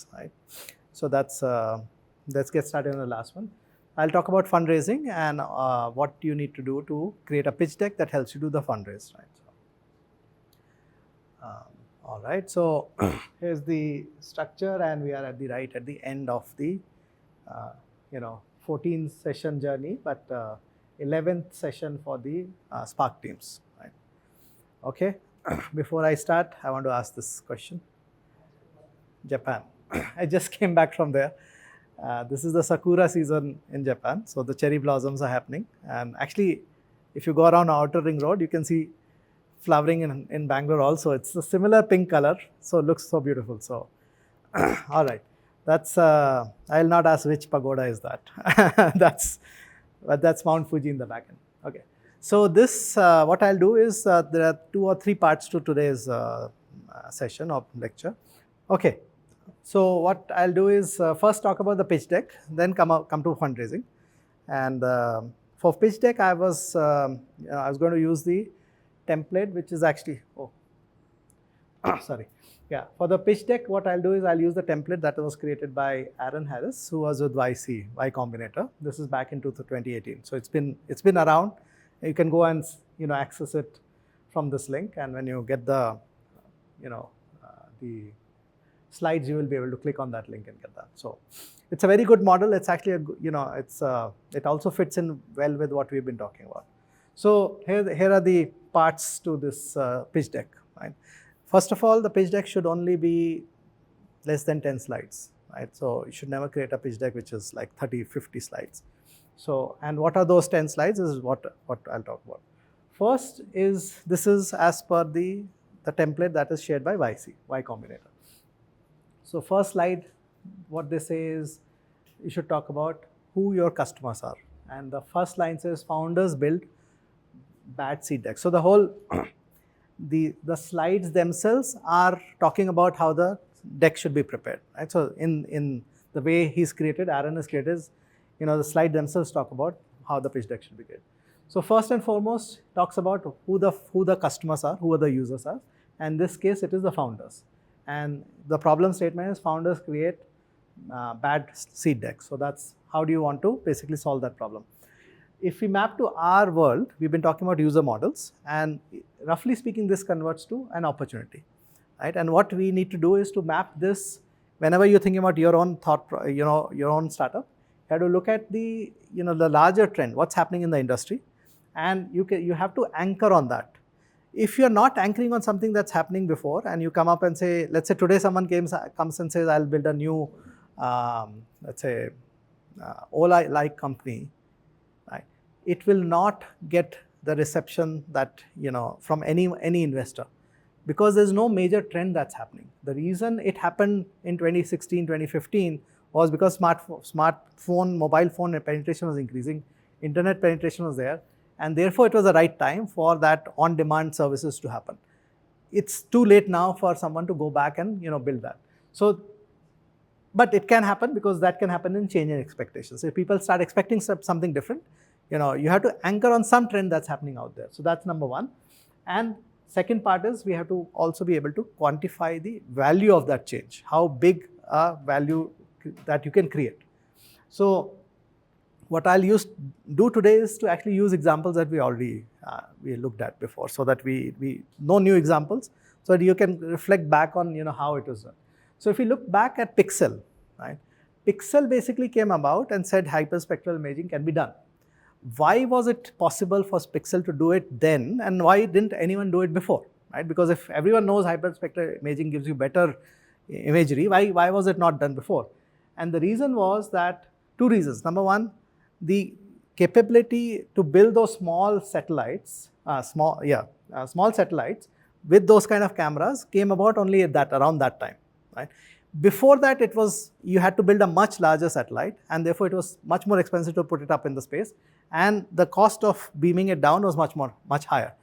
funds, right? So let's get started on the last one. I'll talk about fundraising and what you need to do to create a pitch deck that helps you do the fundraise, right? All right, so here's the structure, and we are at the end of the 14 session journey, but 11th session for the Spark teams, right? Okay, before I start, I want to ask this question. Japan. I just came back from there. This is the sakura season in Japan, so the cherry blossoms are happening. And actually, if you go around Outer Ring Road, you can see flowering in Bangalore also. It's a similar pink color, so it looks so beautiful. So, all right, that's I'll not ask which pagoda is that. That's Mount Fuji in the back end. Okay, so this what I'll do is there are 2 or 3 parts to today's session or lecture. Okay, so what I'll do is first talk about the pitch deck, then come to fundraising, and for pitch deck I was going to use the template, which is actually sorry. Yeah, for the pitch deck, what I'll do is I'll use the template that was created by Aaron Harris, who was with YC, Y Combinator. This is back into 2018. So it's been around. You can go and access it from this link, and when you get the the slides, you will be able to click on that link and get that. So it's a very good model. It's actually it also fits in well with what we've been talking about. So here are the parts to this pitch deck, right? First of all, the pitch deck should only be less than 10 slides, right? So you should never create a pitch deck which is like 30, 50 slides. So, and what are those 10 slides is what I'll talk about. First is, this is as per the template that is shared by YC, Y Combinator. So first slide, what they say is, you should talk about who your customers are. And the first line says, founders build bad seed decks. So the whole, the slides themselves are talking about how the deck should be prepared, right? So in the way he's created, Aaron has created, the slide themselves talk about how the pitch deck should be created. So first and foremost, talks about who the customers are, who the users are. And in this case, it is the founders. And the problem statement is founders create bad seed decks. So that's how do you want to basically solve that problem. If we map to our world, we've been talking about user models, and roughly speaking, this converts to an opportunity, right? And what we need to do is to map this. Whenever you're thinking about your own your own startup, you have to look at the the larger trend, what's happening in the industry, and you have to anchor on that. If you're not anchoring on something that's happening before, and you come up and say, let's say today someone comes and says, I'll build a new, let's say, Ola-like company, right? It will not get the reception that, from any investor, because there's no major trend that's happening. The reason it happened in 2016, 2015 was because smartphone, mobile phone penetration was increasing, internet penetration was there, and therefore it was the right time for that on-demand services to happen. It's too late now for someone to go back and build that. So, but it can happen, because that can happen in changing expectations. If people start expecting something different, you have to anchor on some trend that's happening out there. So that's number one. And second part is, we have to also be able to quantify the value of that change, how big a value that you can create. So what I'll do today is to actually use examples that we already we looked at before, so that we know new examples, so that you can reflect back on how it was done. So if you look back at Pixel, right? Pixel basically came about and said hyperspectral imaging can be done. Why was it possible for Pixel to do it then, and why didn't anyone do it before, right? Because if everyone knows hyperspectral imaging gives you better imagery, why was it not done before? And the reason was that, 2 reasons. Number one, the capability to build those small satellites, small satellites with those kind of cameras came about only around that time, right? Before that, you had to build a much larger satellite, and therefore it was much more expensive to put it up in the space, and the cost of beaming it down was much higher.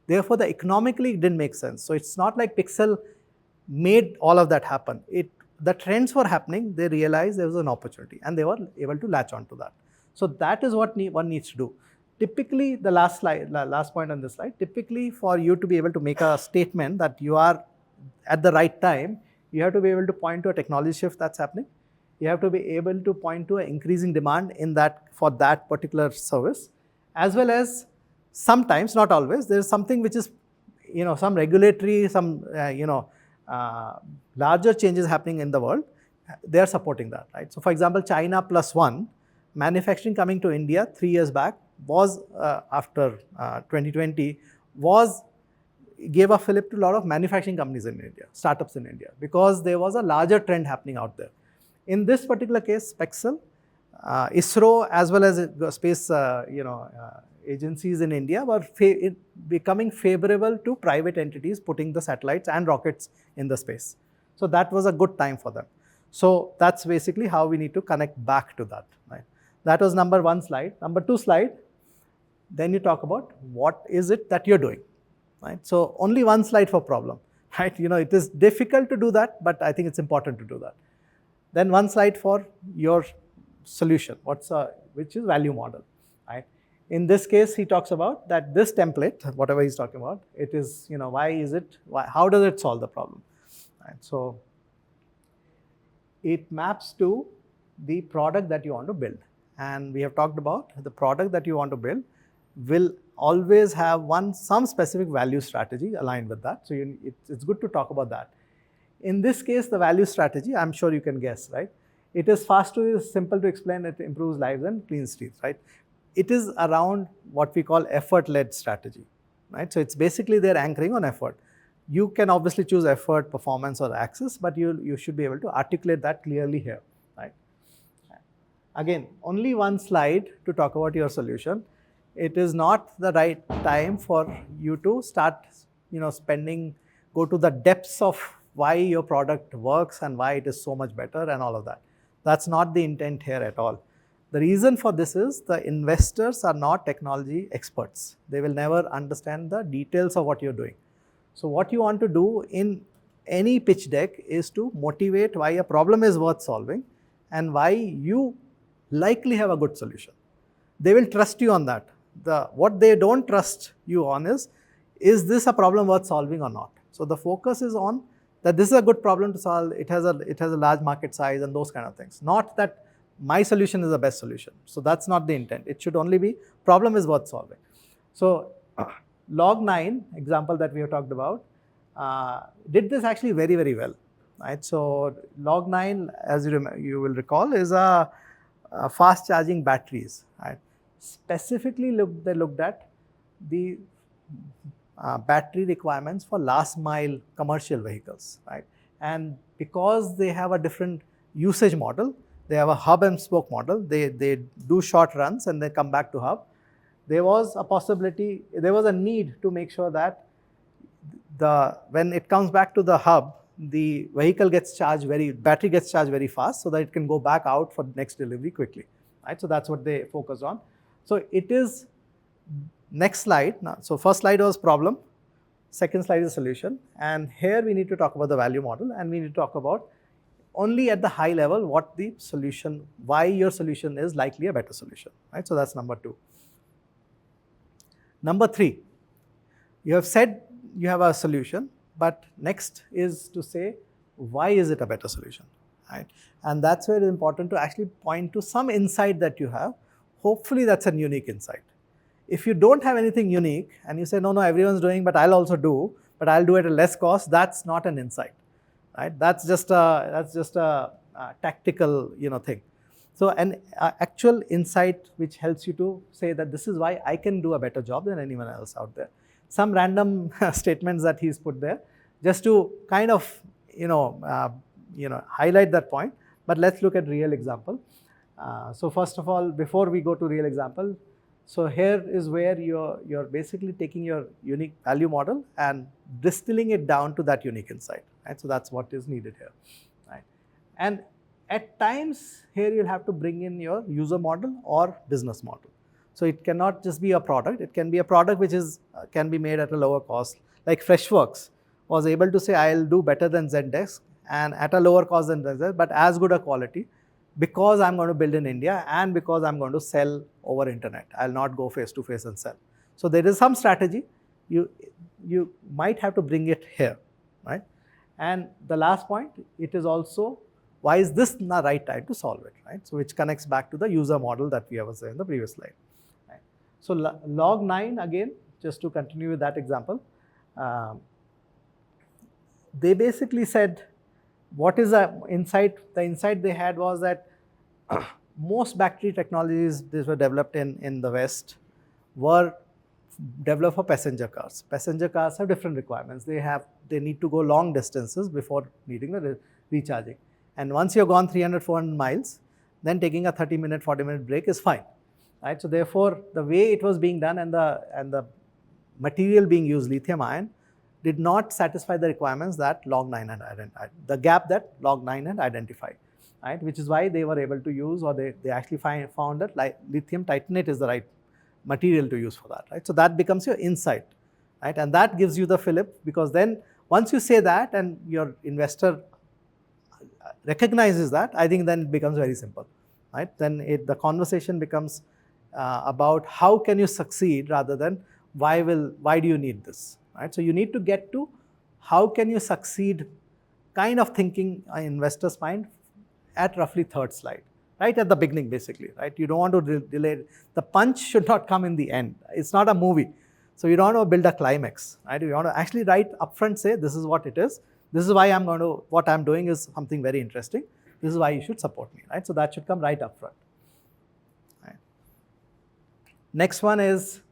Therefore, economically it didn't make sense. So it's not like Pixel made all of that happen. The trends were happening, they realized there was an opportunity, and they were able to latch onto that. So that is what one needs to do. Typically, the last point on this slide, typically for you to be able to make a statement that you are at the right time, You have to be able to point to a technology shift that's happening. You have to be able to point to an increasing demand in that for that particular service, as well as sometimes, not always, there is something which is, some regulatory, some, larger changes happening in the world. They are supporting that, right? So for example, China plus one, manufacturing coming to India 3 years back was, after 2020, gave a fillip to a lot of manufacturing companies in India, startups in India, because there was a larger trend happening out there. In this particular case, Spexel, ISRO, as well as space, agencies in India were becoming favorable to private entities putting the satellites and rockets in the space. So that was a good time for them. So that's basically how we need to connect back to that, right? That was number 1 slide. Number 2 slide, then you talk about what is it that you're doing, right? So only 1 slide for problem, right? It is difficult to do that, but I think it's important to do that. Then 1 slide for your solution, which is value model, right? In this case, he talks about that this template, whatever he's talking about, it is, how does it solve the problem, right? So it maps to the product that you want to build. And we have talked about the product that you want to build will always have some specific value strategy aligned with that. So it's good to talk about that. In this case, the value strategy, I'm sure you can guess, right? It is fast to use, simple to explain, it improves lives and cleans streets, right? It is around what we call effort-led strategy, right? So it's basically they're anchoring on effort. You can obviously choose effort, performance, or access, but you should be able to articulate that clearly here, right? Again, only 1 slide to talk about your solution. It is not the right time for you to start, go to the depths of why your product works and why it is so much better and all of that. That's not the intent here at all. The reason for this is the investors are not technology experts. They will never understand the details of what you're doing. So what you want to do in any pitch deck is to motivate why a problem is worth solving and why you likely have a good solution. They will trust you on that. What they don't trust you on is this a problem worth solving or not? So the focus is on that this is a good problem to solve, it has a large market size and those kind of things. Not that my solution is the best solution. So that's not the intent. It should only be problem is worth solving. So Log9 example that we have talked about did this actually very, very well, right? So Log9, as you will recall, is a fast charging batteries, right? Specifically they looked at the battery requirements for last mile commercial vehicles, right? And because they have a different usage model, they have a hub and spoke model, they do short runs and they come back to hub. There was a need to make sure that when it comes back to the hub, the battery gets charged very fast so that it can go back out for the next delivery quickly, right? So that's what they focused on. So it is, next slide. Now, so first slide was problem, second slide is solution, and here we need to talk about the value model and we need to talk about only at the high level what the solution, why your solution is likely a better solution, right? So that's number 2. Number 3, you have said you have a solution, but next is to say, why is it a better solution, right? And that's where it's important to actually point to some insight that you have. Hopefully that's a unique insight. If you don't have anything unique and you say, no, everyone's doing, but I'll also do, but I'll do it at less cost, that's not an insight, right? That's just a tactical, thing. So an actual insight which helps you to say that this is why I can do a better job than anyone else out there. Some random statements that he's put there just to kind of, highlight that point. But let's look at real example. So first of all, before we go to real example, so here is where you're basically taking your unique value model and distilling it down to that unique insight, right? So that's what is needed here, right? And at times here you'll have to bring in your user model or business model. So it cannot just be a product. It can be a product which can be made at a lower cost. Like Freshworks was able to say, I'll do better than Zendesk and at a lower cost than Zendesk, but as good a quality, because I'm going to build in India and because I'm going to sell over internet. I'll not go face to face and sell. So there is some strategy. You might have to bring it here, right? And the last point, it is also, why is this the right time to solve it, right? So which connects back to the user model that we have said in the previous slide. Right? So log 9, again, just to continue with that example, they basically said, what is the insight? The insight they had was that most battery technologies that were developed in the West were developed for passenger cars. Passenger cars have different requirements. They need to go long distances before needing the recharging. And once you've gone 300, 400 miles, then taking a 30-minute, 40-minute break is fine, right? So therefore, the way it was being done and the material being used, lithium ion, did not satisfy the requirements that log 9 had identified, the gap that log 9 had identified, right? Which is why they were able to use, or they actually found that lithium titanate is the right material to use for that, right? So that becomes your insight, right? And that gives you the fillip, because then once you say that and your investor recognizes that, I think then it becomes very simple, right? Then the conversation becomes about how can you succeed rather than why do you need this, right? So you need to get to how can you succeed kind of thinking in investor's mind at roughly third slide, right at the beginning basically, right? You don't want to delay. The punch should not come in the end. It's not a movie. So you don't want to build a climax, right? You want to actually right upfront say, this is what it is. This is why what I'm doing is something very interesting. This is why you should support me, right? So that should come right up front. Right. Next one is,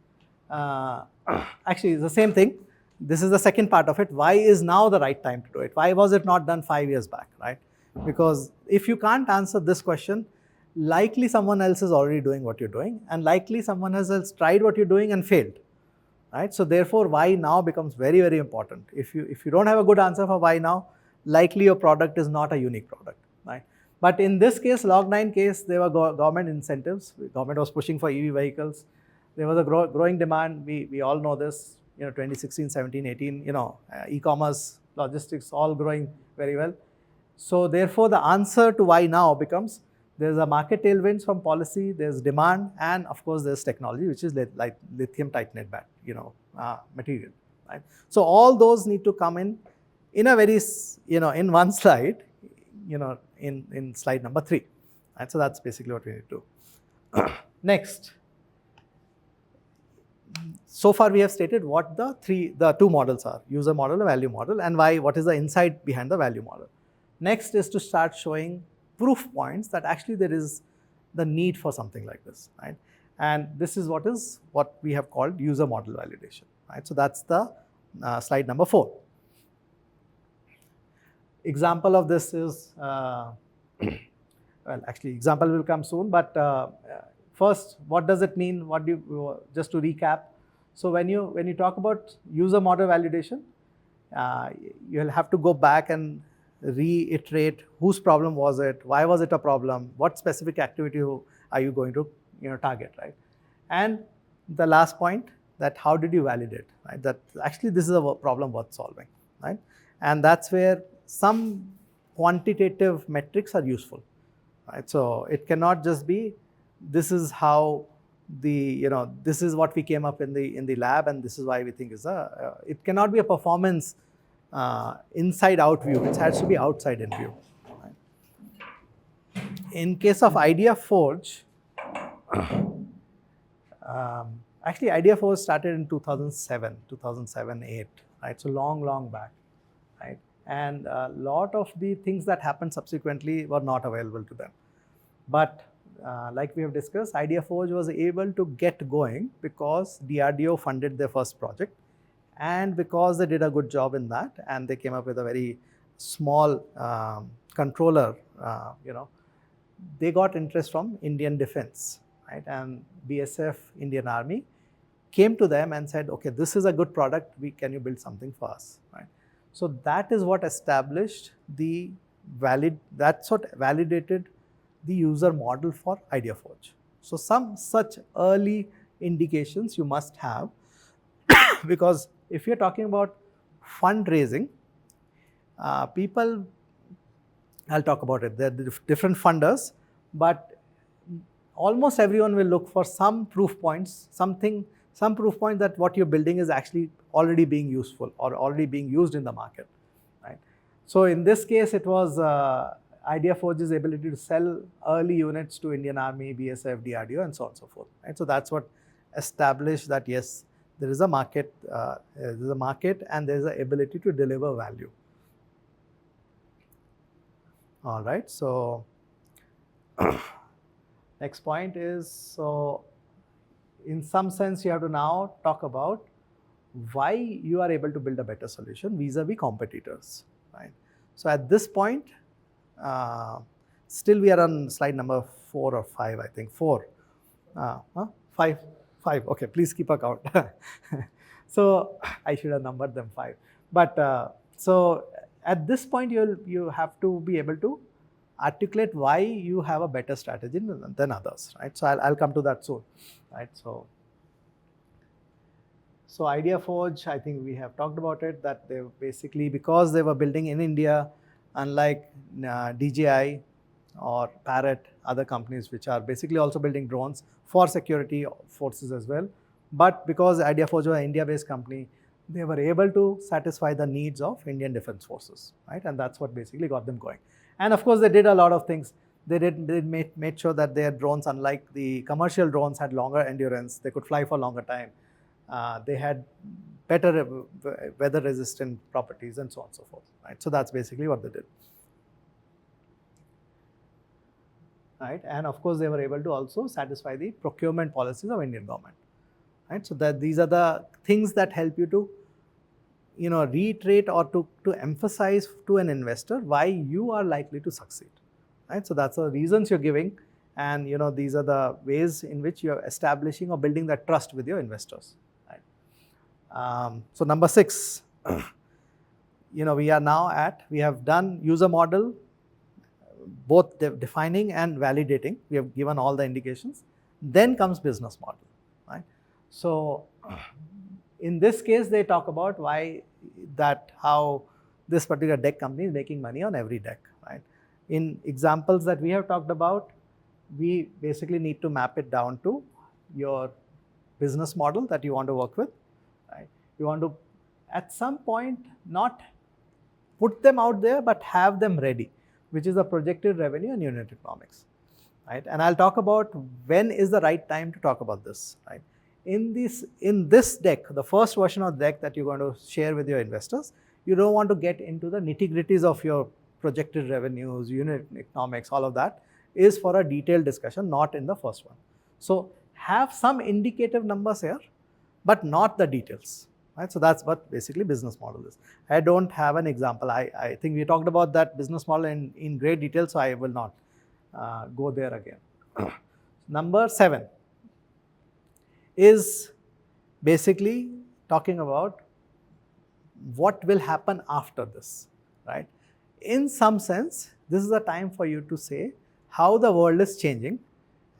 actually it's the same thing. This is the second part of it. Why is now the right time to do it? Why was it not done 5 years back, right? Because if you can't answer this question, likely someone else is already doing what you're doing, and likely someone else tried what you're doing and failed. Right? So therefore, why now becomes very, very important. If you don't have a good answer for why now, likely your product is not a unique product, right? But in this case, log 9 case, there were government incentives. Government was pushing for EV vehicles. There was a growing demand. We all know this. 2016, 17, 18. E-commerce, logistics, all growing very well. So therefore, the answer to why now becomes, there's a market tailwinds from policy, there's demand, and of course there's technology, which is like lithium titanate material, right? So all those need to come in a very, in one slide, in slide number 3, right? So that's basically what we need to do. Next, so far we have stated what the two models are, user model and value model, and what is the insight behind the value model. Next is to start showing proof points that actually there is the need for something like this, right? And this is what we have called user model validation, right? So that's the slide number 4. Example of this is, well, actually example will come soon, but first, what does it mean? Just to recap. So when you talk about user model validation, you'll have to go back and reiterate whose problem was it, why was it a problem, what specific activity are you going to target, right? And the last point, that how did you validate, right? That actually this is a problem worth solving, right? And that's where some quantitative metrics are useful, right? So it cannot just be, this is how this is what we came up in the lab, and this is why we think is it cannot be a performance inside out view. It has to be outside in view. Right? In case of Idea Forge, actually Idea Forge started in 2007-8, right? So long back, right? And a lot of the things that happened subsequently were not available to them. But like we have discussed, Idea Forge was able to get going because DRDO funded their first project, and because they did a good job in that, and they came up with a very small controller, they got interest from Indian Defense, right? And BSF, Indian Army, came to them and said, okay, this is a good product, can you build something for us, right? So that is what established that's what validated the user model for Idea Forge. So some such early indications you must have, because if you're talking about fundraising, people, I'll talk about it, there are different funders, but almost everyone will look for some proof points, some proof point that what you're building is actually already being useful or already being used in the market, right? So in this case, it was IdeaForge's ability to sell early units to Indian Army, BSF, DRDO, and so on and so forth. Right? So that's what established that yes, there is a market, and there is an ability to deliver value. All right. So next point is, so in some sense, you have to now talk about why you are able to build a better solution vis-a-vis competitors. Right. So at this point, still we are on slide number 4 or 5, I think 4. 5. Okay, please keep a count. So I should have numbered them 5. But so at this point, you have to be able to articulate why you have a better strategy than others, right? So I'll come to that soon, right? So IdeaForge, I think we have talked about it, that they basically, because they were building in India, unlike DJI or Parrot, other companies which are basically also building drones for security forces as well. But because IdeaForge was an India-based company, they were able to satisfy the needs of Indian Defence Forces, right? And that's what basically got them going. And of course, they did a lot of things. They made sure that their drones, unlike the commercial drones, had longer endurance. They could fly for longer time. They had better weather-resistant properties and so on and so forth, right? So that's basically what they did, right? And of course, they were able to also satisfy the procurement policies of Indian government, right? So that these are the things that help you to, reiterate or to emphasize to an investor why you are likely to succeed, right? So that's the reasons you're giving, and these are the ways in which you're establishing or building that trust with your investors. So number 6, we have done user model, both defining and validating. We have given all the indications. Then comes business model, right? So in this case, they talk about how this particular deck company is making money on every deck, right? In examples that we have talked about, we basically need to map it down to your business model that you want to work with. Right? You want to, at some point, not put them out there, but have them ready, which is the projected revenue and unit economics, right? And I'll talk about when is the right time to talk about this, right? In this deck, the first version of the deck that you're going to share with your investors, you don't want to get into the nitty-gritties of your projected revenues, unit economics, all of that is for a detailed discussion, not in the first one. So have some indicative numbers here, but not the details, right? So that's what basically business model is. I don't have an example. I think we talked about that business model in great detail, so I will not go there again. Number 7 is basically talking about what will happen after this, right? In some sense, this is a time for you to say how the world is changing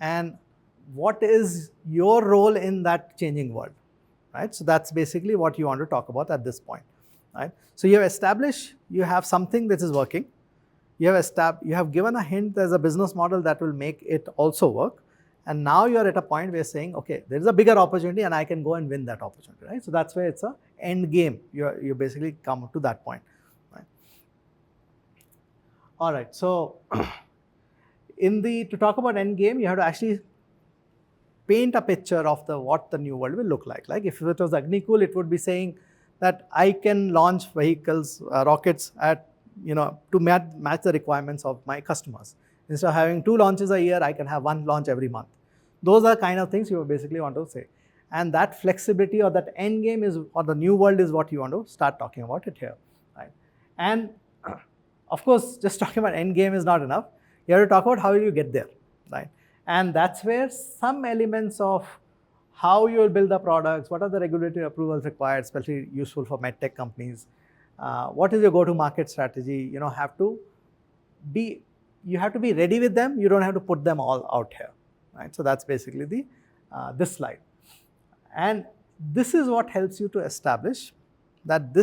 and what is your role in that changing world, right? So that's basically what you want to talk about at this point, right? So you have established, you have something that is working. You have given a hint there's a business model that will make it also work. And now you're at a point where you're saying, okay, there's a bigger opportunity and I can go and win that opportunity, right? So that's where it's a end game. You basically come to that point, right? All right, so to talk about end game, you have to actually paint a picture of what the new world will look like. Like if it was Agnikul, it would be saying that I can launch vehicles, rockets to match the requirements of my customers. Instead of having 2 launches a year, I can have 1 launch every month. Those are kind of things you basically want to say. And that flexibility or that end game or the new world is what you want to start talking about it here, right? And of course, just talking about end game is not enough. You have to talk about how you get there, right? And that's where some elements of how you will build the products, what are the regulatory approvals required, especially useful for medtech companies, what is your go-to-market strategy, you have to be ready with them. You don't have to put them all out here, right? So that's basically this slide. And this is what helps you to establish that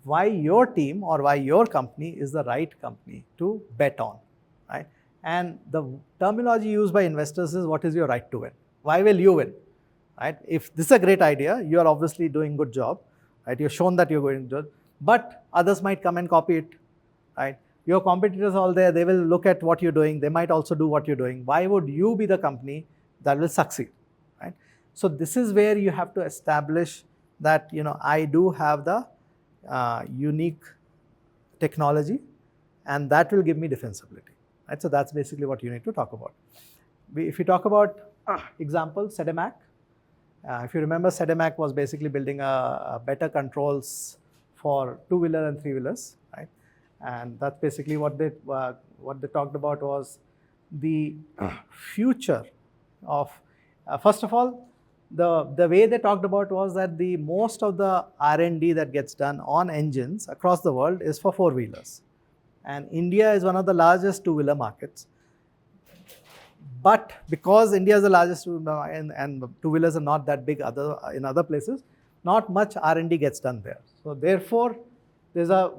why your team or why your company is the right company to bet on, right? And the terminology used by investors is what is your right to win? Why will you win, right? If this is a great idea, you are obviously doing a good job, right? You've shown that you're going to do it. but others might come and copy it, right? Your competitors all there, they will look at what you're doing. They might also do what you're doing. Why would you be the company that will succeed, right? So this is where you have to establish that, I do have the unique technology, and that will give me defensibility, right? So that's basically what you need to talk about. If you talk about example, Sedemac. If you remember, Sedemac was basically building a better controls for two-wheeler and three-wheelers, right? And that's basically what they talked about was the future of, first of all, the way they talked about was that the most of the R&D that gets done on engines across the world is for four-wheelers. And India is one of the largest two-wheeler markets. But because India is the largest and two-wheelers are not that big in other places, not much R&D gets done there. So therefore, there's a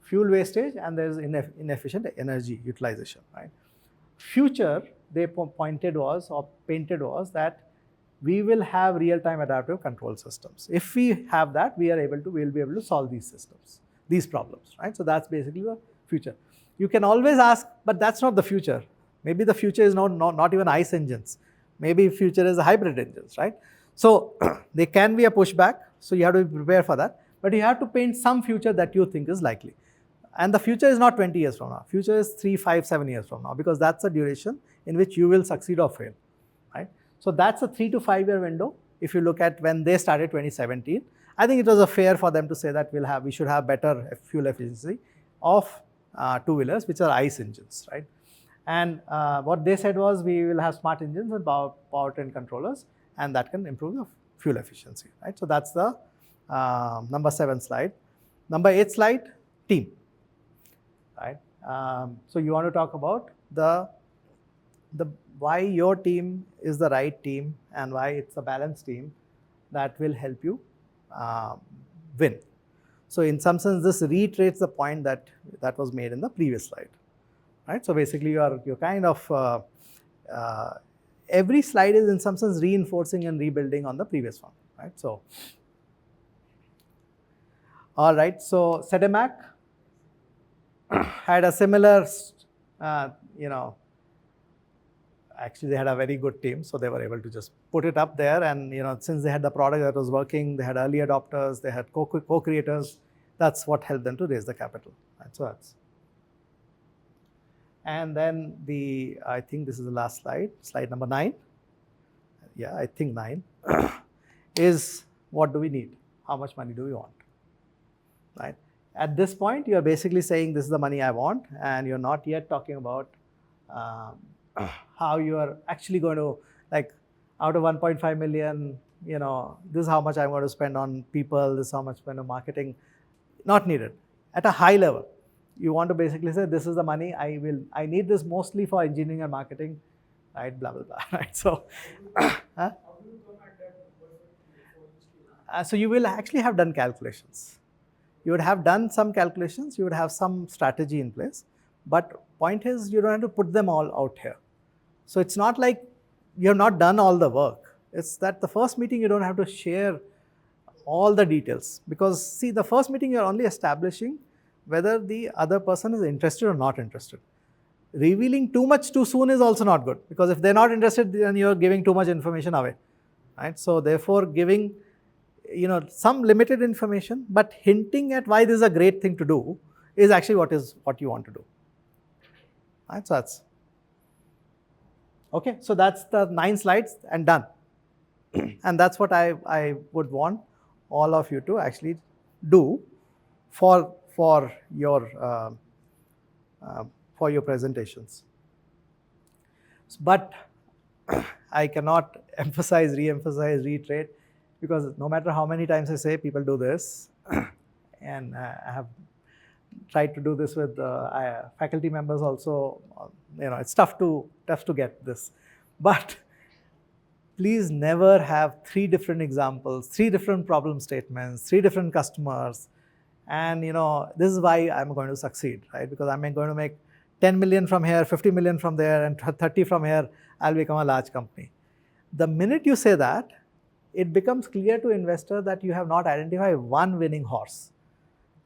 fuel wastage and there's inefficient energy utilization, right? Future, they painted was that we will have real-time adaptive control systems. If we have that, we'll be able to solve these problems, right? So that's basically the future. You can always ask, but that's not the future. Maybe the future is not even ICE engines. Maybe future is hybrid engines, right? So there can be a pushback, so you have to be prepared for that. But you have to paint some future that you think is likely. And the future is not 20 years from now. Future is 3, 5, 7 years from now, because that's the duration in which you will succeed or fail, right? So that's a 3 to 5 year window. If you look at when they started 2017, I think it was fair for them to say that we should have better fuel efficiency of two-wheelers, which are ICE engines, right? And what they said was we will have smart engines and powertrain controllers, and that can improve the fuel efficiency, right? So that's the number 7 slide. Number 8 slide, team, right? So you want to talk about the why your team is the right team and why it's a balanced team that will help you win. So in some sense, this reiterates the point that was made in the previous slide, right? So basically, you're kind of every slide is in some sense reinforcing and rebuilding on the previous one, right? So, all right. So Sedemac had a similar, actually they had a very good team, so they were able to just put it up there, and since they had the product that was working, they had early adopters, they had co-creators. That's what helped them to raise the capital, right? So that's. And then I think this is the last slide number 9. Yeah, I think 9 is what do we need? How much money do we want, right? At this point, you're basically saying this is the money I want, and you're not yet talking about how you are actually going to, like, out of 1.5 million, this is how much I'm going to spend on people, this is how much spend on marketing. Not needed. At a high level, you want to basically say, this is the money I need this mostly for engineering and marketing, right? Blah, blah, blah, right? So, so you will actually have done calculations. You would have done some calculations, you would have some strategy in place, but point is you don't have to put them all out here. So it's not like you have not done all the work. It's that the first meeting you don't have to share all the details, because see, the first meeting you're only establishing whether the other person is interested or not interested. Revealing too much too soon is also not good, because if they're not interested, then you're giving too much information away, right? So therefore, giving some limited information, but hinting at why this is a great thing to do is actually what you want to do, right? So that's okay. So that's the 9 slides and done. And that's what I would want all of you to actually do for your presentations. But I cannot emphasize, re-emphasize, reiterate, because no matter how many times I say, people do this, and I have tried to do this with faculty members also. It's tough to get this, but please never have 3 different examples, 3 different problem statements, 3 different customers, and this is why I'm going to succeed, right? Because I'm going to make 10 million from here, 50 million from there, and 30 from here, I'll become a large company. The minute you say that, it becomes clear to investor that you have not identified one winning horse.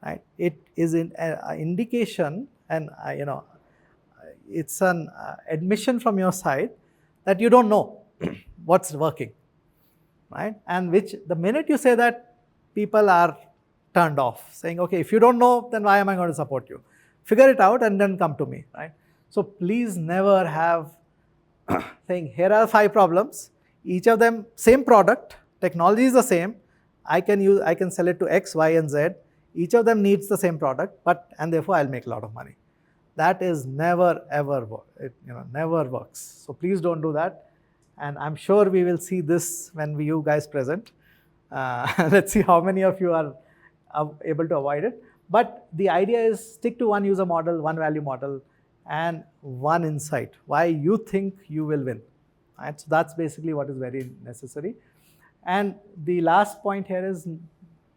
right? It is an indication, and it's an admission from your side that you don't know what's working, right? And which the minute you say that, people are turned off, saying, okay, if you don't know, then why am I going to support you? Figure it out and then come to me, right? So please never have saying, here are 5 problems, each of them same product, technology is the same, I can sell it to X, Y, and Z. Each of them needs the same product, and therefore I'll make a lot of money. That is never ever never works. So please don't do that. And I'm sure we will see this when you guys present. Let's see how many of you are able to avoid it. But the idea is stick to one user model, one value model, and one insight, why you think you will win. Right? So that's basically what is very necessary. And the last point here is,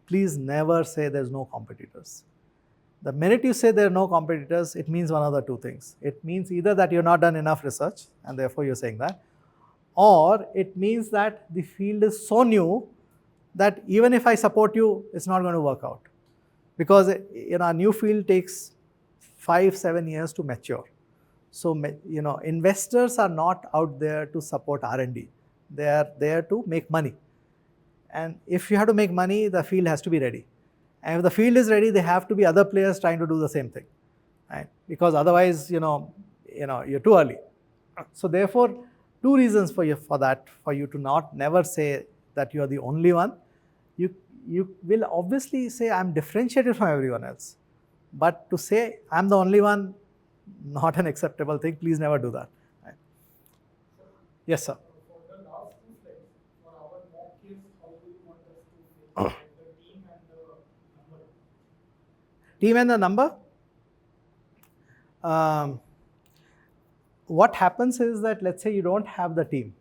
please never say there's no competitors. The minute you say there are no competitors, it means one of the 2 things. It means either that you've not done enough research, and therefore you're saying that, or it means that the field is so new that even if I support you, it's not going to work out. Because a new field takes 5-7 years to mature. So investors are not out there to support R&D. They are there to make money. And if you have to make money, the field has to be ready. And if the field is ready, there have to be other players trying to do the same thing, right? Because otherwise, you're too early. So therefore, 2 reasons for you to never say that you are the only one. You will obviously say, I'm differentiated from everyone else. But to say, I'm the only one, not an acceptable thing. Please never do that. Right? Yes, sir. For the last 2 slides, for our mock case, how do you want us to say the team and the number? Team and the number? What happens is that, let's say you don't have the team.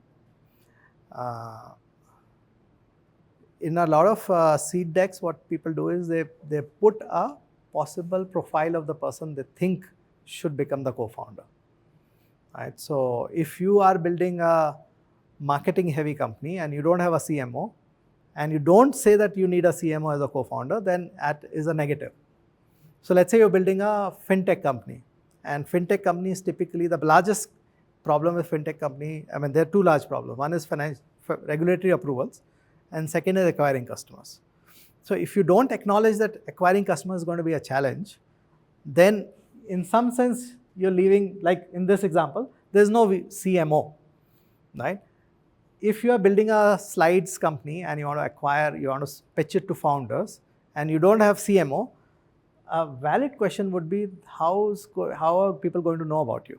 In a lot of seed decks, what people do is they put a possible profile of the person they think should become the co-founder. Right? So if you are building a marketing heavy company and you don't have a CMO, and you don't say that you need a CMO as a co-founder, then that is a negative. So let's say you're building a fintech company, and fintech companies typically, the largest problem with fintech company, there are 2 large problems. One is regulatory approvals, and second is acquiring customers. So if you don't acknowledge that acquiring customers is going to be a challenge, then in some sense you're leaving, like in this example, there's no CMO, right? If you are building a slides company and you want to pitch it to founders, and you don't have CMO, a valid question would be, how are people going to know about you?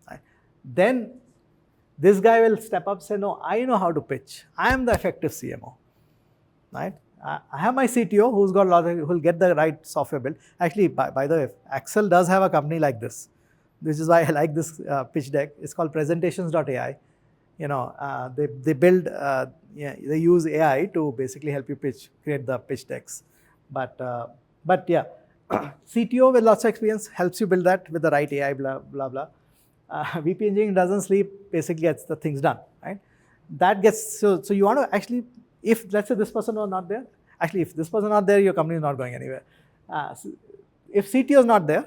Right? Then this guy will step up and say, no, I know how to pitch. I am the effective CMO. Right? I have my CTO who'll get the right software built. Actually, by the way, Axel does have a company like this. This is why I like this pitch deck. It's called presentations.ai. They build, they use AI to basically help you create the pitch decks. But yeah, CTO with lots of experience helps you build that with the right AI, blah, blah, blah. VP engineering doesn't sleep, basically gets the things done, right? That gets, so you want to actually, if let's say this person was not there, actually if this person is not there, your company is not going anywhere. If CTO is not there,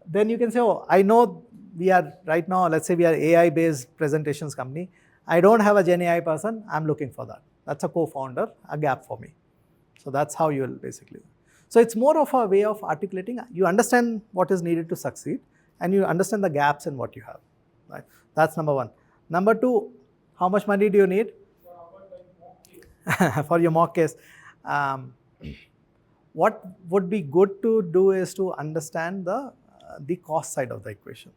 then you can say, oh, I know we are right now, let's say we are AI-based presentations company. I don't have a Gen AI person, I'm looking for that. That's a co-founder, a gap for me. So that's how you will basically. So it's more of a way of articulating, you understand what is needed to succeed, and you understand the gaps in what you have. Right? That's number 1. Number 2, how much money do you need? For our mock case. For your mock case. What would be good to do is to understand the cost side of the equation.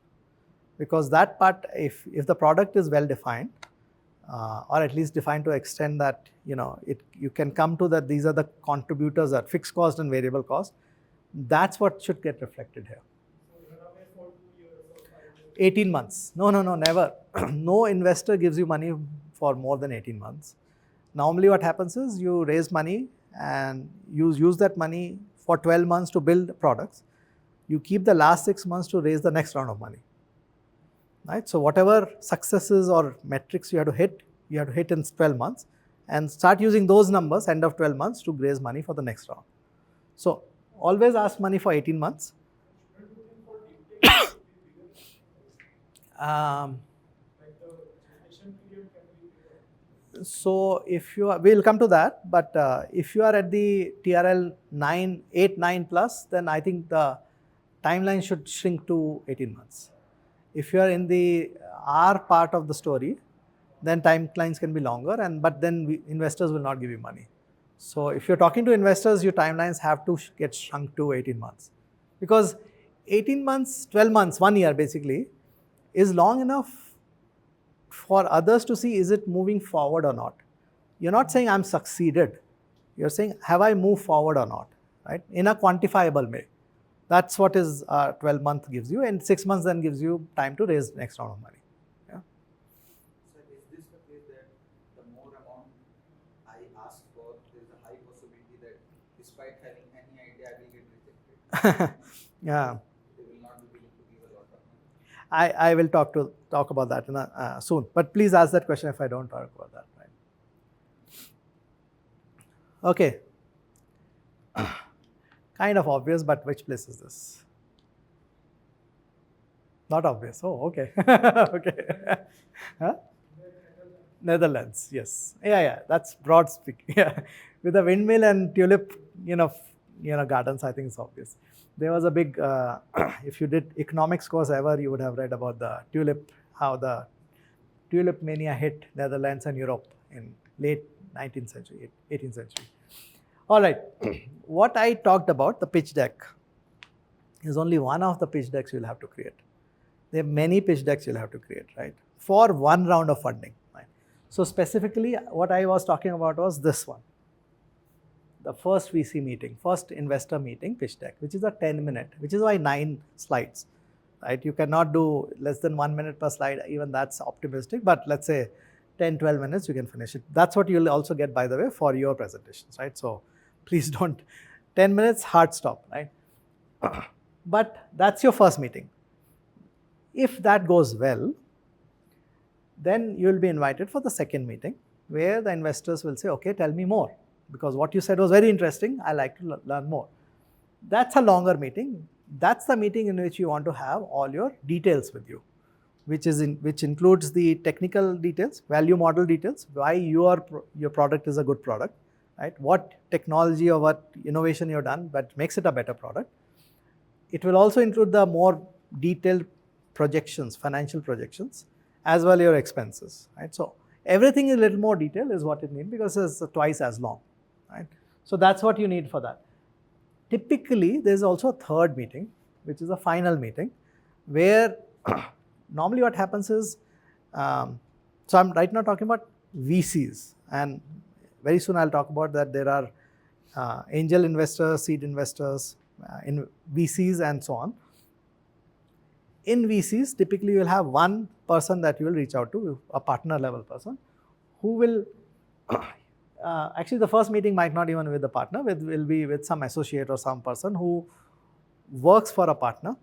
Because that part, if the product is well defined, or at least defined to extent that you can come to that these are the contributors, that fixed cost and variable cost, that's what should get reflected here. So you have it for 2 years or 5 years? 18 months. No, never. No investor gives you money for more than 18 months. Normally what happens is you raise money and you use that money for 12 months to build products. You keep the last 6 months to raise the next round of money. Right? So whatever successes or metrics you have to hit in 12 months, and start using those numbers end of 12 months to raise money for the next round. So always ask money for 18 months. Shouldn't you think for deep tech it should be bigger? Um, Like the gestation period can be bigger. so if you are, we'll come to that, but if you are at the TRL 8, 9 plus, then I think the timeline should shrink to 18 months. If you are in the R part of the story, then timelines can be longer, but then investors will not give you money. So if you're talking to investors, your timelines have to get shrunk to 18 months. Because 18 months, 12 months, 1 year basically, is long enough for others to see is it moving forward or not. You're not saying I'm succeeded. You're saying have I moved forward or not, right? In a quantifiable way. That's what is 12 month gives you, and 6 months then gives you time to raise next round of money. Yeah. So is this the case that the more amount I ask for, there is a high possibility that despite having any idea, I will get rejected? Yeah. They will not be willing to give a lot of money. I will talk about that in soon. But please ask that question if I don't talk about that. Right? Okay. Kind of obvious, but which place is this? Not obvious. Oh, okay. Okay. Huh? Netherlands. Yes. Yeah. That's broad speaking. Yeah. With a windmill and tulip, gardens, I think it's obvious. There was a big, if you did economics course ever, you would have read about the tulip, how the tulip mania hit Netherlands and Europe in late 19th century, 18th century. All right, what I talked about, the pitch deck, is only one of the pitch decks you'll have to create. There are many pitch decks you'll have to create, right? For one round of funding, right? So specifically, what I was talking about was this one. The first VC meeting, first investor meeting pitch deck, which is a 10-minute, which is why 9 slides, right? You cannot do less than 1 minute per slide, even that's optimistic, but let's say 10, 12 minutes, you can finish it. That's what you'll also get, by the way, for your presentations, right? So please don't, 10 minutes, hard stop, right? But that's your first meeting. If that goes well, then you'll be invited for the second meeting where the investors will say, okay, tell me more, because what you said was very interesting. I like to learn more. That's a longer meeting. That's the meeting in which you want to have all your details with you, which includes the technical details, value model details, why your product is a good product, right? What technology or what innovation you've done that makes it a better product. It will also include the more detailed projections, financial projections, as well your expenses, right? So everything in a little more detail is what it needs because it's twice as long, right? So that's what you need for that. Typically, there's also a third meeting, which is a final meeting, where normally what happens is, so I'm right now talking about VCs, and very soon I'll talk about that there are angel investors, seed investors, in VCs and so on. In VCs, typically you'll have one person that you will reach out to, a partner level person, who will, actually the first meeting might not even with the partner, will be with some associate or some person who works for a partner.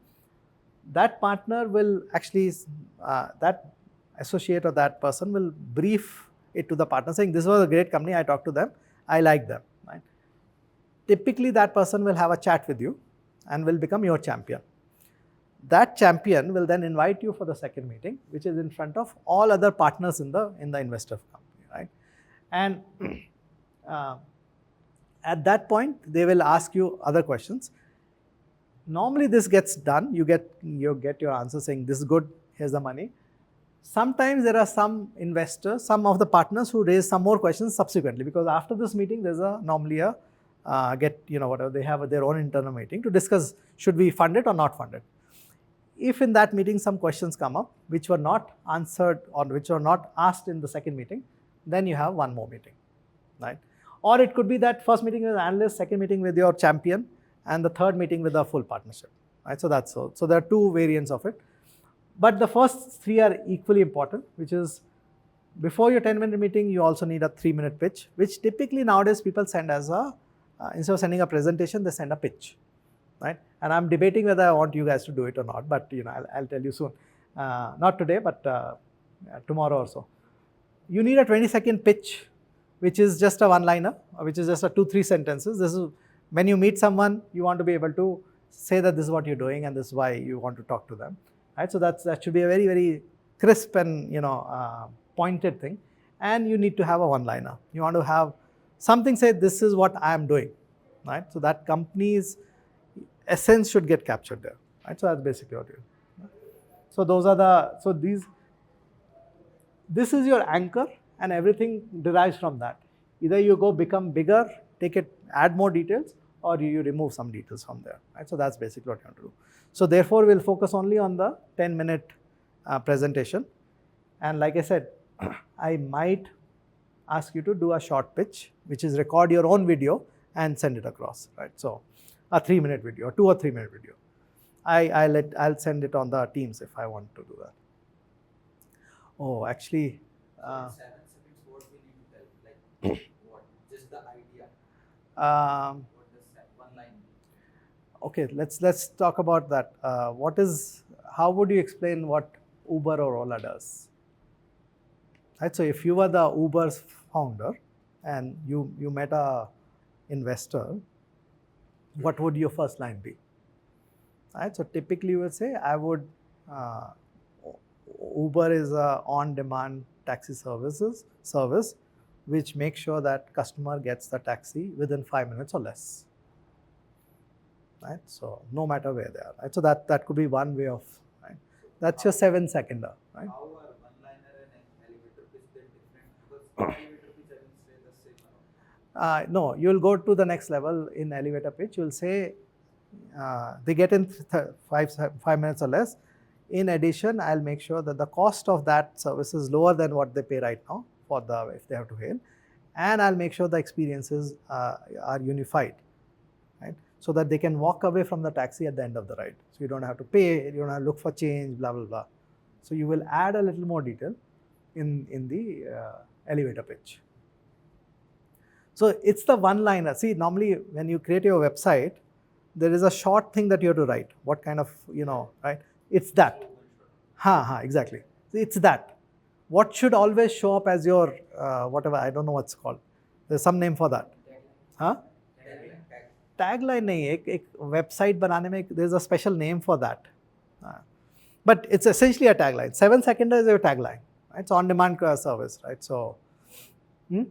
That partner will actually, that associate or that person will brief it to the partner saying, this was a great company, I talked to them, I like them, right? Typically that person will have a chat with you and will become your champion. That champion will then invite you for the second meeting, which is in front of all other partners in the investor company, right? And at that point, they will ask you other questions. Normally this gets done, you get your answer saying this is good, here's the money. Sometimes there are some investors, some of the partners who raise some more questions subsequently, because after this meeting there's normally a whatever, they have their own internal meeting to discuss should we fund it or not fund it. If in that meeting some questions come up which were not answered or which were not asked in the second meeting, then you have one more meeting, right? Or it could be that first meeting with the analyst, second meeting with your champion, and the third meeting with the full partnership, right? So that's so there are two variants of it. But the first 3 are equally important, which is before your 10-minute meeting, you also need a 3-minute pitch, which typically nowadays people send as a, instead of sending a presentation, they send a pitch, right? And I'm debating whether I want you guys to do it or not, but I'll tell you soon. Not today, but tomorrow or so. You need a 20-second pitch, which is just a one-liner, which is just a 2-3 sentences. This is when you meet someone, you want to be able to say that this is what you're doing and this is why you want to talk to them, right? So that should be a very, very crisp and pointed thing. And you need to have a one-liner. You want to have something say, this is what I am doing, right? So that company's essence should get captured there, right? So that's basically what you do. So those are this is your anchor, and everything derives from that. Either you go become bigger, take it, add more details, or you remove some details from there, right? So that's basically what you want to do. So therefore, we'll focus only on the 10-minute presentation. And like I said, I might ask you to do a short pitch, which is record your own video and send it across, right? So a 3-minute video, or 2 or 3-minute video. I'll send it on the Teams if I want to do that. Oh, actually, So in 7 seconds, what we need to tell? Like, what? Just the idea. um, What does that one line mean? okay, let's talk about that. How would you explain what Uber or Ola does? Right. So if you were the Uber's founder and you met a investor, what would your first line be? Right. So typically you would say, Uber is a on-demand taxi service which makes sure that customer gets the taxi within 5 minutes or less. Right? So no matter where they are. Right? So that could be one way of, right? That's your 7-seconder. Right? How are one-liner and an elevator pitch then different? Because elevator pitch, I will say the same around. No, you will go to the next level in elevator pitch. You will say they get in 5 minutes or less. In addition, I'll make sure that the cost of that service is lower than what they pay right now if they have to hail, and I'll make sure the experiences are unified, right? So that they can walk away from the taxi at the end of the ride. So you don't have to pay, you don't have to look for change, blah blah blah. So you will add a little more detail in the elevator pitch. So it's the one-liner. See, normally when you create your website, there is a short thing that you have to write. What kind of, right? It's that. Exactly. It's that. What should always show up as your, whatever, I don't know what's called. There's some name for that. Tagline nahi, ek website banane mein, there's a special name for that. But it's essentially a tagline. 7-seconder is your tagline. Right? It's on-demand service, right? So, nahi,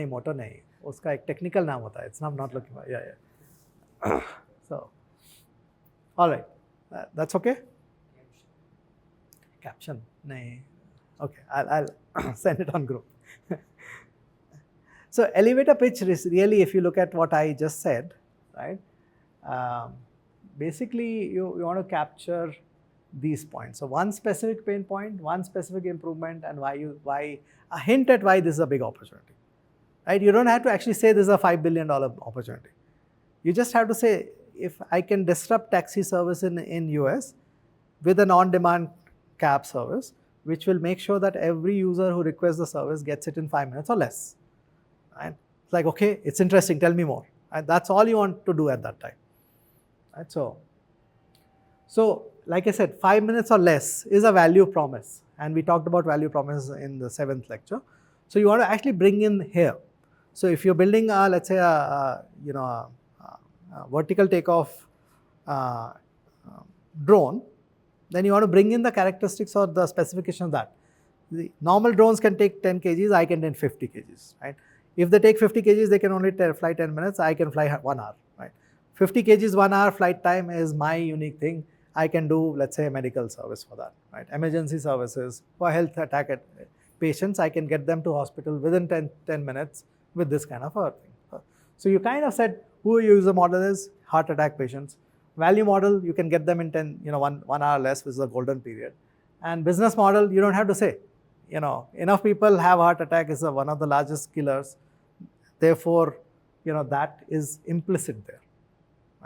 motor nahi. Uska ek technical naam hota hai. It's not looking for, yeah. So, all right. That's okay? Caption? Nahi. Okay, I'll send it on group. So elevator pitch is really, if you look at what I just said, right? Basically, you want to capture these points. So one specific pain point, one specific improvement, and why a hint at why this is a big opportunity. Right? You don't have to actually say this is a $5 billion opportunity. You just have to say, if I can disrupt taxi service in US with an on-demand cab service, which will make sure that every user who requests the service gets it in 5 minutes or less. Right? It's like, okay, it's interesting, tell me more. And that's all you want to do at that time. Right? So like I said, 5 minutes or less is a value promise. And we talked about value promise in the 7th lecture. So you want to actually bring in here. So if you're building let's say a vertical takeoff drone, then you want to bring in the characteristics or the specification of that. The normal drones can take 10 kgs, I can take 50 kgs, right? If they take 50 kgs, they can only fly 10 minutes, I can fly 1 hour, right? 50 kgs, 1 hour flight time is my unique thing. I can do, let's say, a medical service for that, right? Emergency services for health attack patients, I can get them to hospital within 10 minutes with this kind of a thing. So you kind of said who your user model is, heart attack patients. Value model, you can get them in 1 hour less, which is a golden period. And business model, you don't have to say. Enough people have heart attack, is one of the largest killers. Therefore, that is implicit there,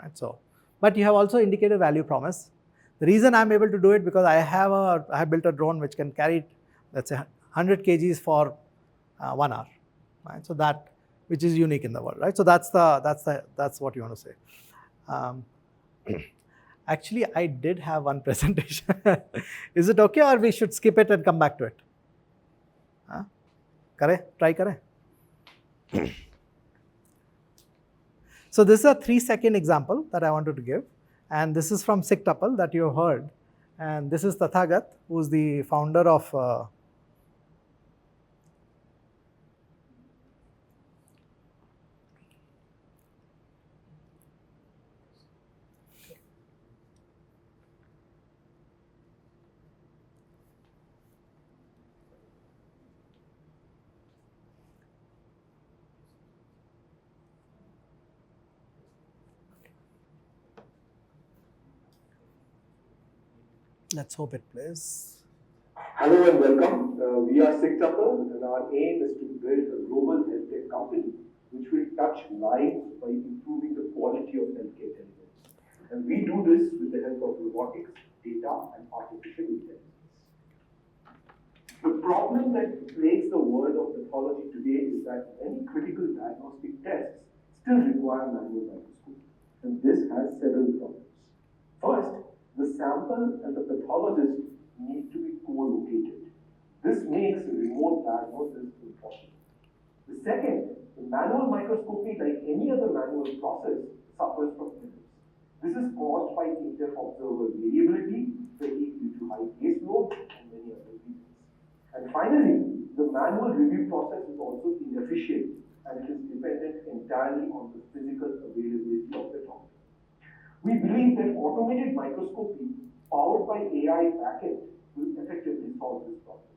right? So, but you have also indicated value promise. The reason I'm able to do it because I have built a drone which can carry, let's say, 100 kgs for 1 hour, right? So that, which is unique in the world, right? So that's what you want to say. Actually, I did have one presentation. Is it okay, or we should skip it and come back to it? Try kare. So this is a 3-second example that I wanted to give. And this is from SIGTuple that you have heard. And this is Tathagat, who's the founder of let's hope it plays. Hello and welcome. We are SIGTuple, and our aim is to build a global healthcare company which will touch lives by improving the quality of healthcare delivery. And we do this with the help of robotics, data, and artificial intelligence. The problem that plagues the world of pathology today is that many critical diagnostic tests still require manual microscopy, and this has several problems. First, the sample and the pathologist need to be co-located. This makes remote diagnosis impossible. The second, the manual microscopy, like any other manual process, suffers from errors. This is caused by inter-observer variability, fatigue due to high case load, and many other reasons. And finally, the manual review process is also inefficient and it is dependent entirely on the physical availability of the doctor. We believe that automated microscopy powered by AI backend will effectively solve this problem.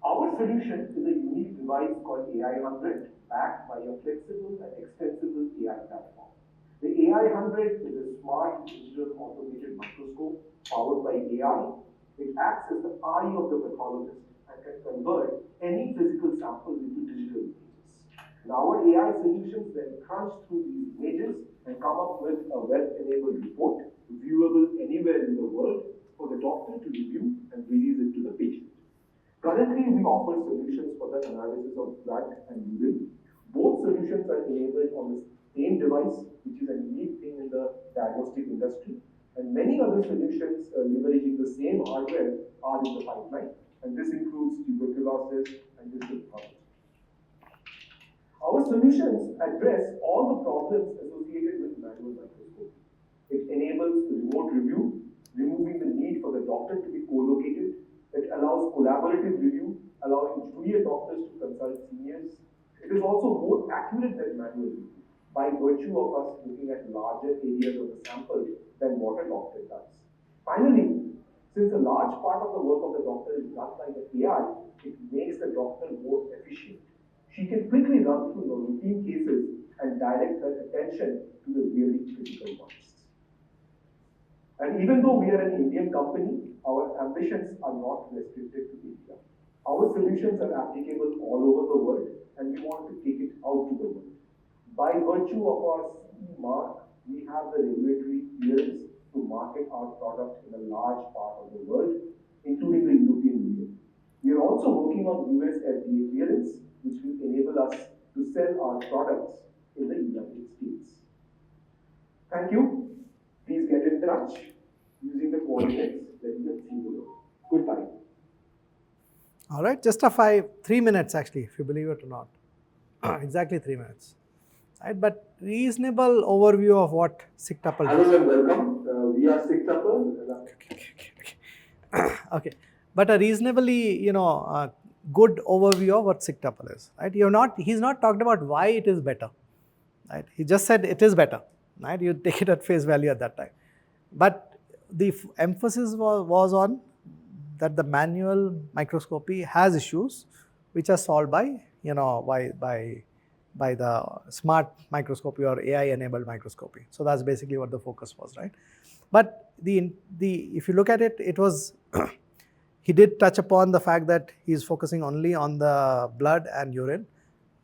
Our solution is a unique device called AI100 backed by a flexible and extensible AI platform. The AI100 is a smart digital automated microscope powered by AI. It acts as the eye of the pathologist and can convert any physical sample into digital images. And our AI solutions then crunch through these images and come up with a web-enabled report viewable anywhere in the world for the doctor to review and release it to the patient. Currently, we offer solutions for the analysis of blood and urine. Both solutions are enabled on the same device, which is a unique thing in the diagnostic industry. And many other solutions leveraging the same hardware are in the pipeline. And this includes tuberculosis and digital pathology. Our solutions address all the problems associated with manual microscopy. It enables remote review, removing the need for the doctor to be co-located. It allows collaborative review, allowing junior doctors to consult seniors. It is also more accurate than manual review by virtue of us looking at larger areas of the sample than what a doctor does. Finally, since a large part of the work of the doctor is done by the AI, it makes the doctor more efficient. She can quickly run through the routine cases and direct her attention to the really critical ones. And even though we are an Indian company, our ambitions are not restricted to India. Our solutions are applicable all over the world, and we want to take it out to the world. By virtue of our CE mark, we have the regulatory clearance to market our product in a large part of the world, including the European Union. We are also working on US FDA clearance, which will enable us to sell our products in the United States. Thank you. Please get in touch using the coordinates that you can see below. Goodbye. All right, just 3 minutes actually, if you believe it or not. Exactly 3 minutes. Right, but reasonable overview of what SIGTuple Hello does. and welcome. We are SIGTuple. Okay, but a reasonably, good overview of what SIGTuple is, right? He's not talked about why it is better, right? He just said it is better, right? You take it at face value at that time. But the emphasis was on that the manual microscopy has issues which are solved by, by the smart microscopy or AI-enabled microscopy. So that's basically what the focus was, right? But if you look at it, it was he did touch upon the fact that he's focusing only on the blood and urine.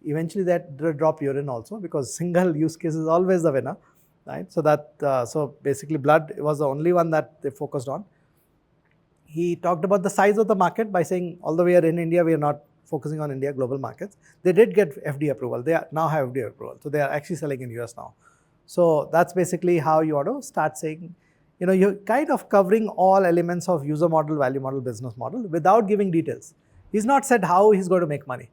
Eventually, that drop urine also, because single use case is always the winner, right? So so basically, blood was the only one that they focused on. He talked about the size of the market by saying, although we are in India, we are not focusing on India global markets. They did get FDA approval. They now have FDA approval, so they are actually selling in US now. So that's basically how you ought to start saying, you're kind of covering all elements of user model, value model, business model without giving details. He's not said how he's going to make money,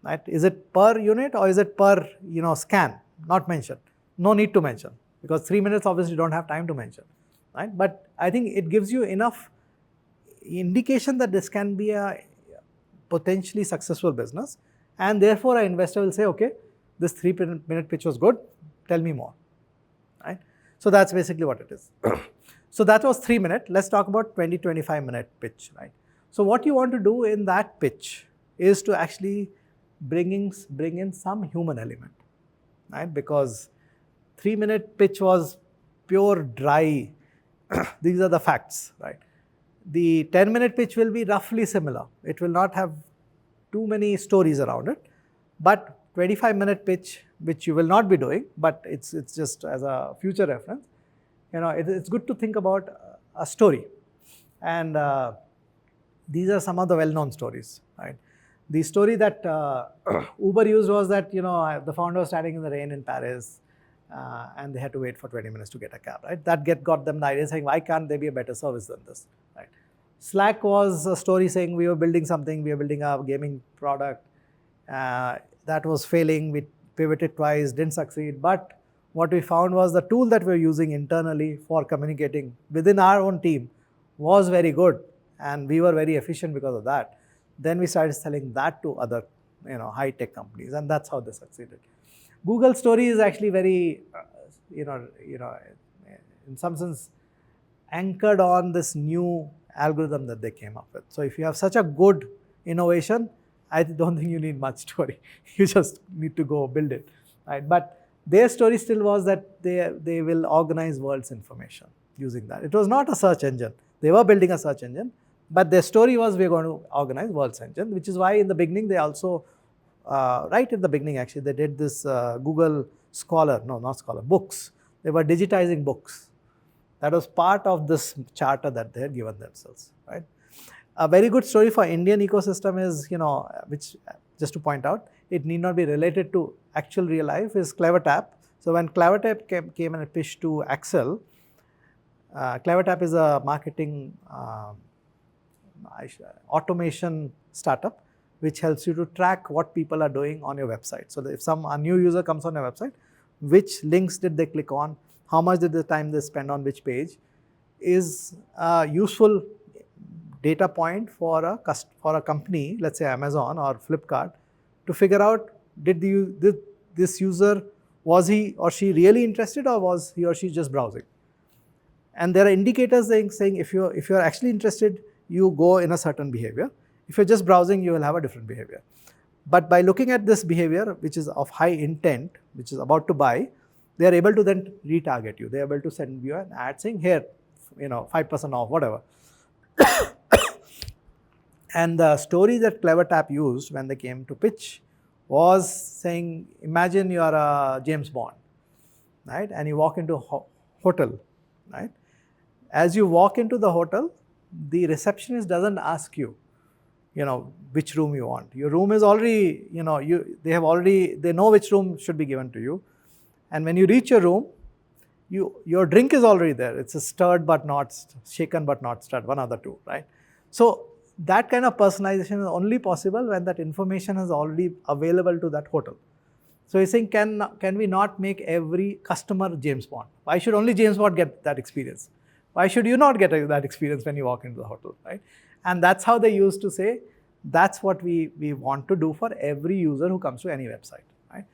right? Is it per unit or is it per, scan? Not mentioned. No need to mention, because 3 minutes obviously you don't have time to mention, right? But I think it gives you enough indication that this can be a potentially successful business, and therefore an investor will say, okay, this 3-minute pitch was good, tell me more, right? So that's basically what it is. So that was 3 minute. Let's talk about 20-25 minute pitch, right? So what you want to do in that pitch is to actually bring in some human element, right? Because 3-minute pitch was pure dry. These are the facts, right? The 10-minute pitch will be roughly similar. It will not have too many stories around it, but 25-minute pitch, which you will not be doing, but it's just as a future reference, it's good to think about a story. And these are some of the well-known stories, right? The story that Uber used was that, the founder was standing in the rain in Paris, and they had to wait for 20 minutes to get a cab, right? That got them the idea saying, why can't there be a better service than this, right? Slack was a story saying we were building something, we were building a gaming product, that was failing, we pivoted twice, didn't succeed, but what we found was the tool that we were using internally for communicating within our own team was very good, and we were very efficient because of that. Then we started selling that to other, high-tech companies, and that's how they succeeded. Google story is actually very, in some sense, anchored on this new algorithm that they came up with. So if you have such a good innovation, I don't think you need much story. You just need to go build it, right? But their story still was that they will organize world's information using that. It was not a search engine. They were building a search engine, but their story was we're going to organize world's engine, which is why in the beginning they also, right in the beginning actually, they did this Google Scholar, no, not Scholar, books. They were digitizing books. That was part of this charter that they had given themselves, right? A very good story for Indian ecosystem is, which just to point out, it need not be related to actual real life, is CleverTap. So when CleverTap came and pitched to Axel, CleverTap is a marketing automation startup which helps you to track what people are doing on your website. So if a new user comes on your website, which links did they click on, how much did the time they spend on which page, is a useful data point for a company, let's say Amazon or Flipkart, to figure out did this user, was he or she really interested, or was he or she just browsing? And there are indicators saying if you're actually interested, you go in a certain behavior. If you're just browsing, you will have a different behavior. But by looking at this behavior, which is of high intent, which is about to buy, they are able to then retarget you. They are able to send you an ad saying, here, 5% off, whatever. And the story that CleverTap used when they came to pitch was saying, imagine you are a James Bond, right? And you walk into a hotel, right? As you walk into the hotel, the receptionist doesn't ask you, which room you want. Your room is already, they know which room should be given to you. And when you reach your room, your drink is already there. It's a stirred but not shaken but not stirred, one of the two, right? So that kind of personalization is only possible when that information is already available to that hotel. So he's saying, can we not make every customer James Bond? Why should only James Bond get that experience? Why should you not get that experience when you walk into the hotel, right? And that's how they used to say, that's what we want to do for every user who comes to any website, right?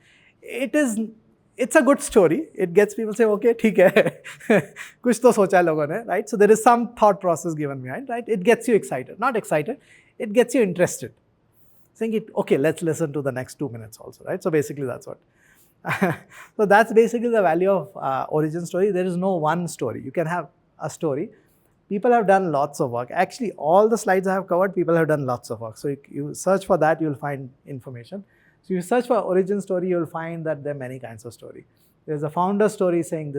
It's a good story. It gets people say, okay, theek hai, kuch to socha hai logon ne, right? So there is some thought process given behind, right? It gets you excited, not excited, it gets you interested. Saying okay, let's listen to the next 2 minutes also, right? So basically that's what. So that's basically the value of origin story. There is no one story. You can have a story. People have done lots of work. Actually, all the slides I have covered, people have done lots of work. So you search for that, you will find information. So you search for origin story, you will find that there are many kinds of story. There's a founder story saying,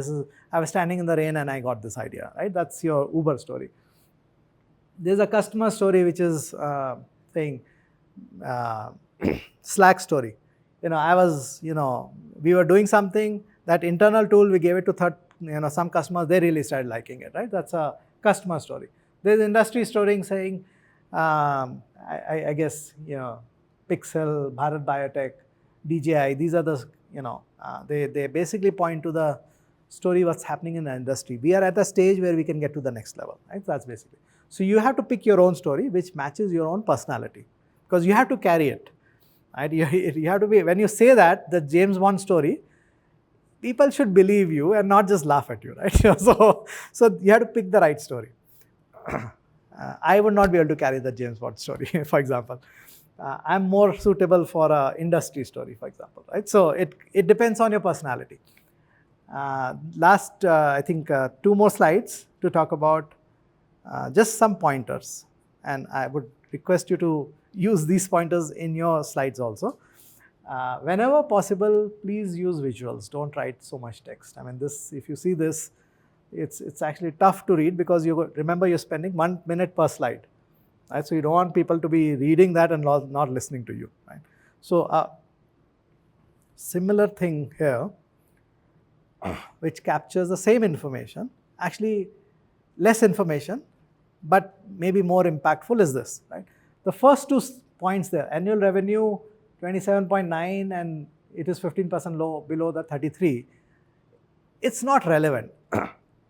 I was standing in the rain and I got this idea, right? That's your Uber story. There's a customer story which is saying, Slack story. We were doing something, that internal tool, we gave it to some customers, they really started liking it, right? That's a customer story. There's industry story saying, I guess, Pixel, Bharat Biotech, DJI. These are the, they basically point to the story what's happening in the industry. We are at a stage where we can get to the next level, right? That's basically. So you have to pick your own story which matches your own personality, because you have to carry it, right? You have to be, when you say that, the James Bond story, people should believe you and not just laugh at you, right? So you have to pick the right story. I would not be able to carry the James Bond story, for example. I'm more suitable for an industry story, for example, right? So it depends on your personality. Last, I think, 2 more slides to talk about just some pointers. And I would request you to use these pointers in your slides also. Whenever possible, please use visuals. Don't write so much text. I mean, this, if you see this, it's actually tough to read, because you remember you're spending 1 minute per slide, right? So you don't want people to be reading that and not listening to you, right? So similar thing here, which captures the same information, actually less information, but maybe more impactful, is this, right? The first 2 points there, annual revenue 27.9 and it is 15% low below the 33. It's not relevant.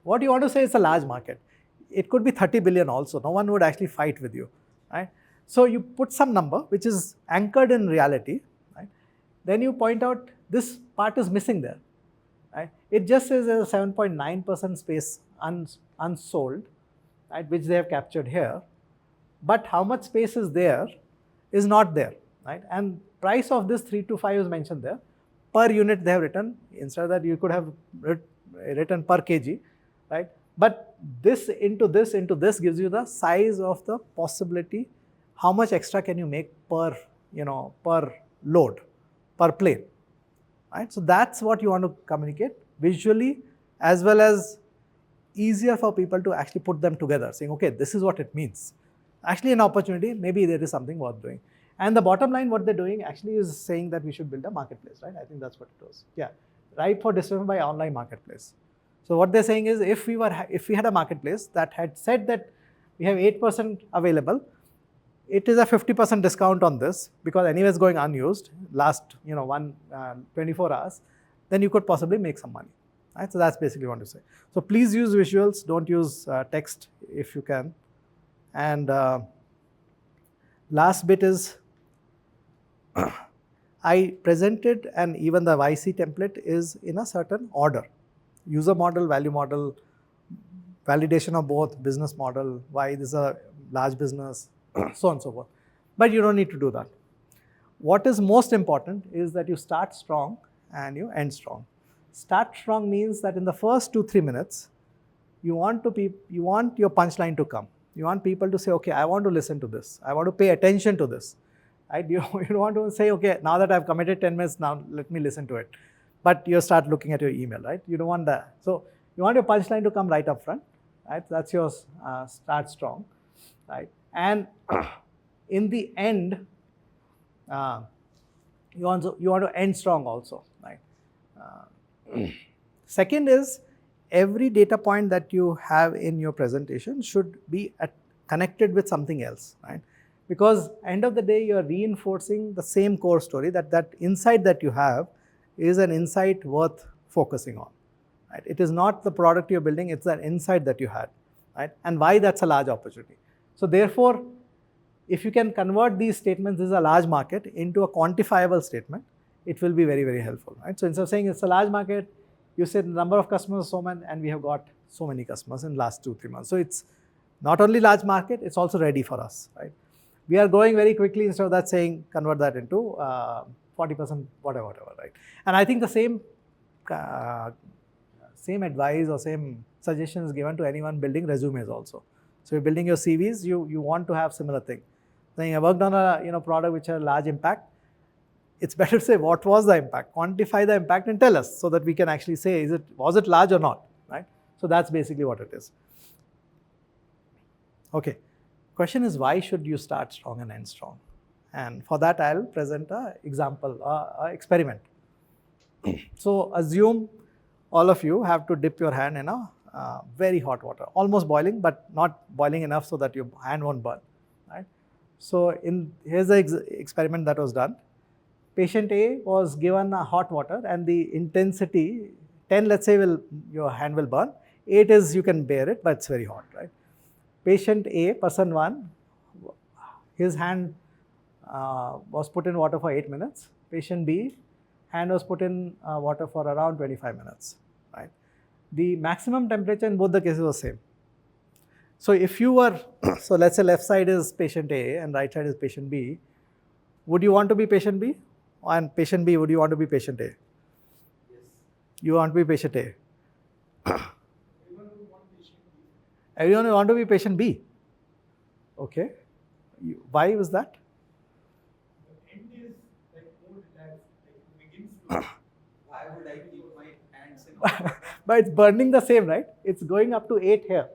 What you want to say is a large market. It could be 30 billion also. No one would actually fight with you, right? So you put some number which is anchored in reality, right? Then you point out this part is missing there, right? It just says there's a 7.9% space unsold, right, which they have captured here. But how much space is there is not there, right? And price of this 3 to 5 is mentioned there. Per unit they have written, instead of that you could have written per kg, right? But this into this gives you the size of the possibility, how much extra can you make per, per load, per plane, right? So that's what you want to communicate visually, as well as easier for people to actually put them together, saying, okay, this is what it means. Actually an opportunity, maybe there is something worth doing. And the bottom line, what they're doing actually is saying that we should build a marketplace, right? I think that's what it was. Yeah, ripe for disruption by online marketplace. So what they're saying is, if we had a marketplace that had said that we have 8% available, it is a 50% discount on this, because anyway it's going unused last 24 hours, then you could possibly make some money, right? So that's basically what I want to say. So please use visuals, don't use text if you can. And last bit is, I presented, and even the YC template is in a certain order. User model, value model, validation of both, business model, why this is a large business, so on and so forth. But you don't need to do that. What is most important is that you start strong and you end strong. Start strong means that in the first 2-3 minutes, you want your punchline to come. You want people to say, okay, I want to listen to this. I want to pay attention to this. Right? You don't want to say, okay, now that I've committed 10 minutes, now let me listen to it. But you start looking at your email, right? You don't want that. So you want your punchline to come right up front, right? That's your start strong, right? And in the end, you want to end strong also, right? Second is, every data point that you have in your presentation should be connected with something else, right? Because end of the day, you're reinforcing the same core story, that insight that you have is an insight worth focusing on, right? It is not the product you're building, it's an insight that you had, right? And why that's a large opportunity. So therefore, if you can convert these statements, this is a large market, into a quantifiable statement, it will be very, very helpful, right? So instead of saying it's a large market, you said the number of customers so many, and we have got so many customers in the last 2-3 months. So it's not only large market, it's also ready for us, right? We are growing very quickly, instead of that saying convert that into 40%, whatever, right? And I think the same advice or same suggestions given to anyone building resumes also. So you're building your CVs, you want to have similar thing. Saying I worked on a product which had large impact, it's better to say what was the impact, quantify the impact and tell us, so that we can actually say, was it large or not, right? So that's basically what it is. Okay, question is, why should you start strong and end strong? And for that, I'll present an example, experiment. So assume all of you have to dip your hand in a very hot water, almost boiling, but not boiling enough so that your hand won't burn, right? So here's the experiment that was done. Patient A was given a hot water and the intensity 10, let's say, your hand will burn. 8 is you can bear it, but it's very hot, right? Patient A, person 1, his hand was put in water for 8 minutes. Patient B, hand was put in water for around 25 minutes, right? The maximum temperature in both the cases was same. So if you were, so let's say left side is patient A and right side is patient B, would you want to be patient B? And patient B, would you want to be patient A? Yes. You want to be patient A. Everyone would want patient B. Everyone will want to be patient B. Okay. Why was that? The end is like more relaxed, like it begins slowly. Why would I keep my hands in water? But it's burning the same, right? It's going up to 8 here.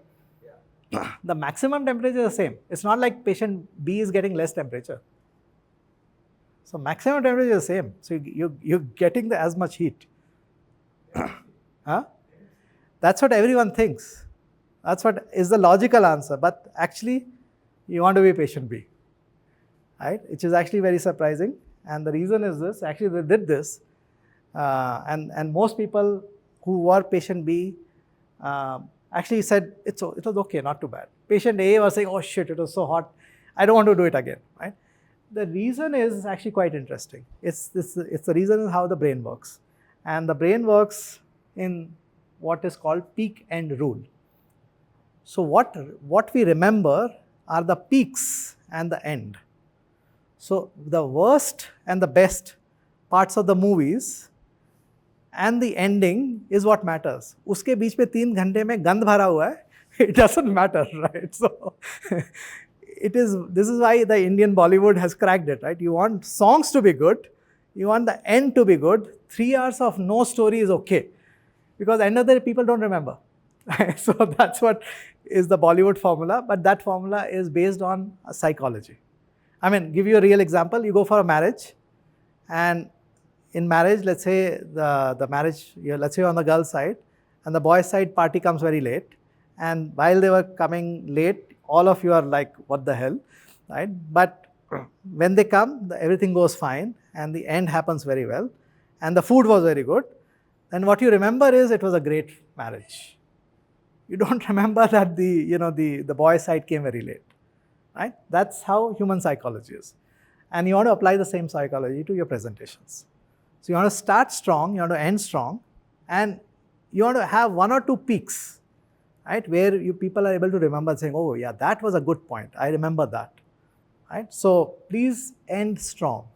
Yeah. The maximum temperature is the same. It's not like patient B is getting less temperature. So maximum temperature is the same. So you're getting as much heat. Huh? That's what everyone thinks. That's what is the logical answer. But actually, you want to be patient B, right? Which is actually very surprising. And the reason is this. Actually, they did this. And most people who were patient B actually said it was okay, not too bad. Patient A was saying, oh shit, it was so hot. I don't want to do it again, right? The reason is actually quite interesting. It's the reason is how the brain works. And the brain works in what is called peak end rule. So what we remember are the peaks and the end. So the worst and the best parts of the movies and the ending is what matters. उसके बीच में 3 घंटे में गंद भरा हुआ है, it doesn't matter, right? So this is why the Indian Bollywood has cracked it, right? You want songs to be good, you want the end to be good. 3 hours of no story is okay, because end of the day people don't remember. So that's what is the Bollywood formula, but that formula is based on psychology. I mean, give you a real example. You go for a marriage, and in marriage, let's say the marriage, let's say you're on the girl's side, and the boy's side party comes very late, and while they were coming late, all of you are like, what the hell, right? But when they come, everything goes fine, and the end happens very well, and the food was very good. Then what you remember is it was a great marriage. You don't remember that the boy's side came very late, right? That's how human psychology is. And you want to apply the same psychology to your presentations. So you want to start strong, you want to end strong, and you want to have 1 or 2 peaks, right? Where people are able to remember saying, oh yeah, that was a good point. I remember that, right? So please end strong.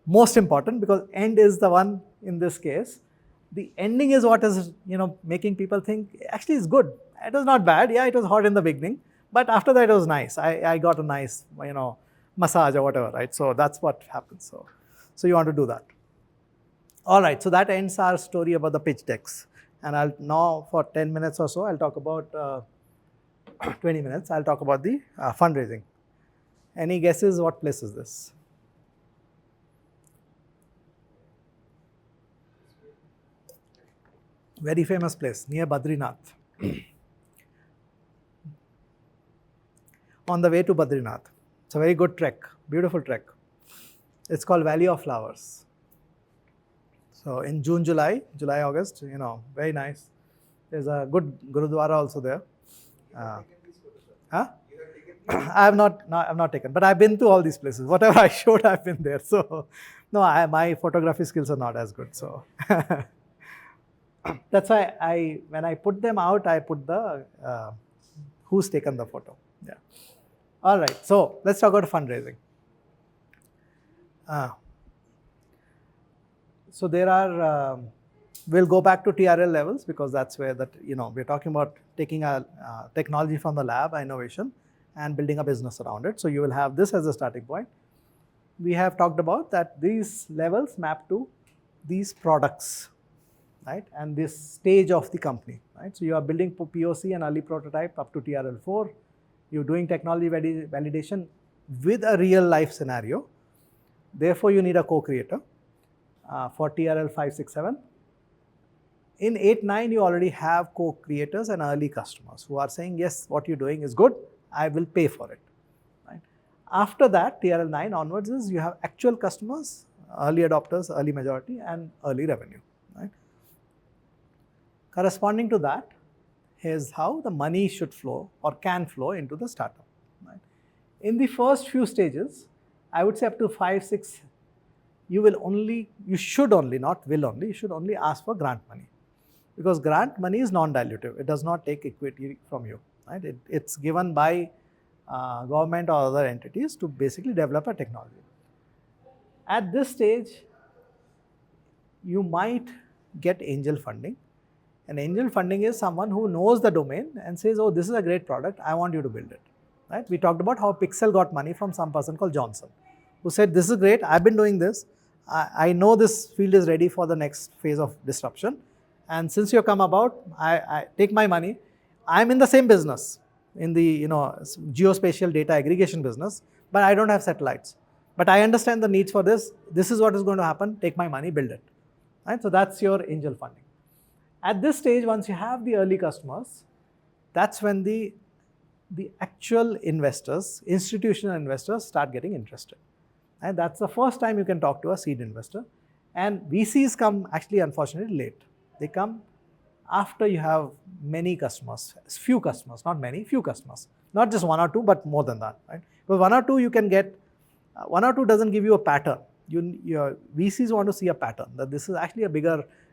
Most important, because end is the one in this case. The ending is what is, making people think, actually it's good. It was not bad. Yeah, it was hot in the beginning, but after that it was nice. I got a nice, massage or whatever, right? So that's what happens. So you want to do that. All right, so that ends our story about the pitch decks. And I'll now, for 10 minutes or so, I'll talk about, 20 minutes, I'll talk about the fundraising. Any guesses what place is this? Very famous place, near Badrinath. On the way to Badrinath. It's a very good trek, beautiful trek. It's called Valley of Flowers. So in June, July, August, very nice. There's a good Gurudwara also there. Huh? I have not taken, but I've been to all these places. Whatever I showed, I've been there. So, no, my photography skills are not as good. So, that's why when I put them out, I put the who's taken the photo. Yeah. All right. So let's talk about fundraising. So there are. We'll go back to TRL levels, because that's where we're talking about taking a technology from the lab, innovation, and building a business around it. So you will have this as a starting point. We have talked about that these levels map to these products, right? And this stage of the company, right? So you are building POC and early prototype up to TRL4. You're doing technology validation with a real life scenario. Therefore, you need a co-creator for TRL 5, 6, 7. In 8, 9, you already have co-creators and early customers who are saying, yes, what you're doing is good. I will pay for it. Right? After that, TRL 9 onwards is you have actual customers, early adopters, early majority, and early revenue. Right? Corresponding to that is how the money should flow or can flow into the startup. Right? In the first few stages, I would say up to 5, 6, you should only ask for grant money. Because grant money is non-dilutive. It does not take equity from you. Right? It's given by government or other entities to basically develop a technology. At this stage, you might get angel funding. And angel funding is someone who knows the domain and says, oh, this is a great product, I want you to build it. Right? We talked about how Pixel got money from some person called Johnson, who said, this is great, I've been doing this, I know this field is ready for the next phase of disruption. And since you come about, I take my money. I'm in the same business, in the geospatial data aggregation business, but I don't have satellites. But I understand the needs for this. This is what is going to happen. Take my money, build it. Right? So that's your angel funding. At this stage, once you have the early customers, that's when the actual investors, institutional investors, start getting interested. And that's the first time you can talk to a seed investor. And VCs come actually, unfortunately, late. They come after you have many customers, few customers, not many, few customers. Not just 1 or 2, but more than that. Right? Because 1 or 2 you can get, 1 or 2 doesn't give you a pattern. Your VCs want to see a pattern, that this is actually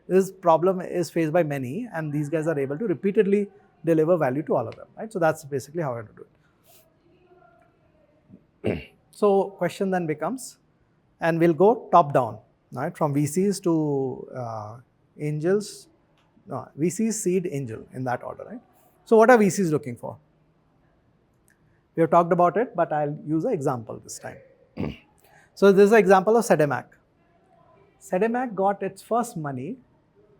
this problem is faced by many, and these guys are able to repeatedly deliver value to all of them. Right? So that's basically how I want to do it. So question then becomes, and we'll go top down, right? From VCs to angels, VCs, seed, angel, in that order, right? So what are VCs looking for? We have talked about it, but I'll use an example this time. So this is an example of Sedemac. Sedemac got its first money,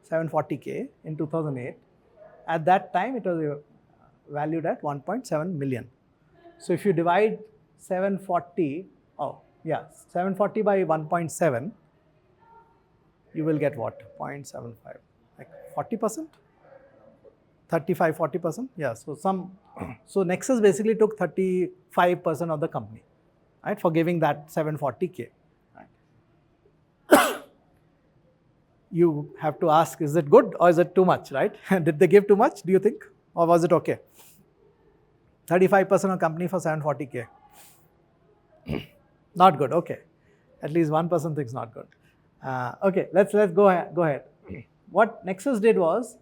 740K, in 2008. At that time, it was valued at 1.7 million. So if you divide 740 by 1.7, you will get what? 0.75, like 40%? 35, 40%? Yeah, so Nexus basically took 35% of the company, right, for giving that 740K. Right? You have to ask, is it good or is it too much, right? Did they give too much, do you think? Or was it okay? 35% of company for 740K. Not good, okay. At least one person thinks not good. Okay, let's go ahead. What Nexus did was,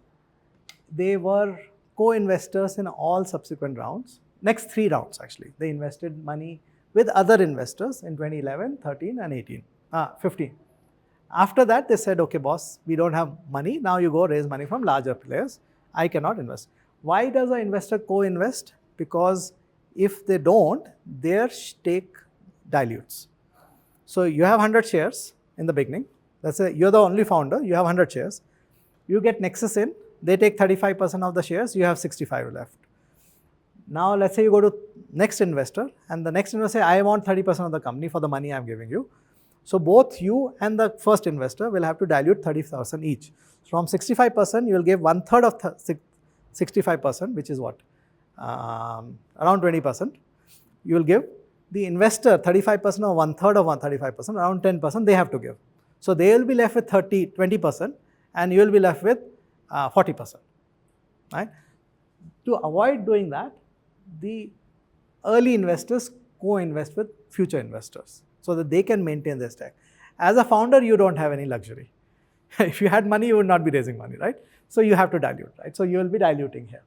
they were co-investors in all subsequent rounds. Next 3 rounds actually. They invested money with other investors in 2011, 13 and 15. After that, they said, okay boss, we don't have money. Now you go raise money from larger players. I cannot invest. Why does an investor co-invest? Because if they don't, their stake dilutes. So you have 100 shares in the beginning. Let's say you're the only founder, you have 100 shares. You get Nexus in, they take 35% of the shares, you have 65 left. Now let's say you go to next investor, and the next investor say, I want 30% of the company for the money I'm giving you. So both you and the first investor will have to dilute 30% each. From 65%, you will give 1/3 of 65%, which is what? Around 20%. You will give the investor 35% or 1/3 of 135%, around 10% they have to give. So they will be left with 20%, and you will be left with 40%. Right? To avoid doing that, the early investors co-invest with future investors so that they can maintain their stake. As a founder, you don't have any luxury. If you had money, you would not be raising money, right? So you have to dilute, right? So you will be diluting here.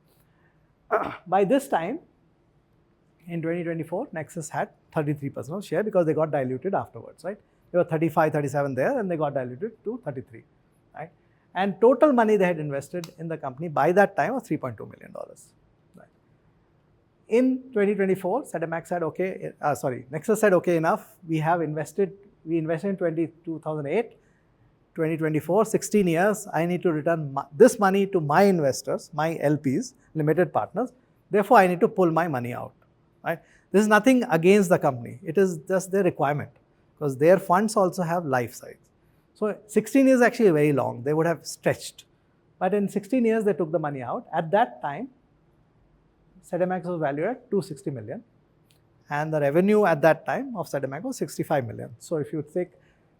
By this time, in 2024, Nexus had 33% of share because they got diluted afterwards, right? They were 35, 37 there, and they got diluted to 33, right? And total money they had invested in the company by that time was $3.2 million. Right? In 2024, Sedemac said, okay, Nexus said, okay, enough. We invested in 2008, 2024, 16 years. I need to return this money to my investors, my LPs, limited partners. Therefore, I need to pull my money out. Right? This is nothing against the company. It is just their requirement because their funds also have life size. So 16 years is actually very long. They would have stretched. But in 16 years, they took the money out. At that time, Sedemac was valued at $260 million. and the revenue at that time of Sedemac was 65 million. So if you take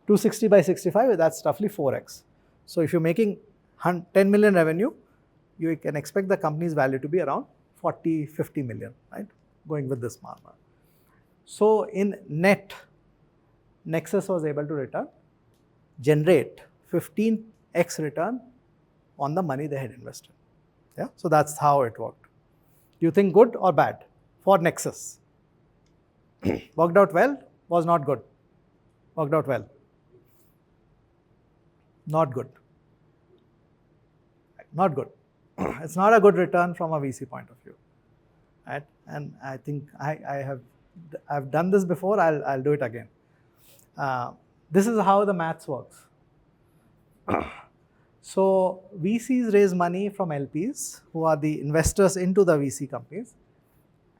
260 by 65, that's roughly 4x. So if you're making 10 million revenue, you can expect the company's value to be around 40, 50 million, right? Going with this marker. So in net, Nexus was able to generate 15x return on the money they had invested. Yeah, so that's how it worked. Do you think good or bad for Nexus? Worked out well, was not good. Worked out well. Not good. Not good. It's not a good return from a VC point of view. Right? And I think I've done this before, I'll do it again. This is how the maths works. So VCs raise money from LPs, who are the investors into the VC companies,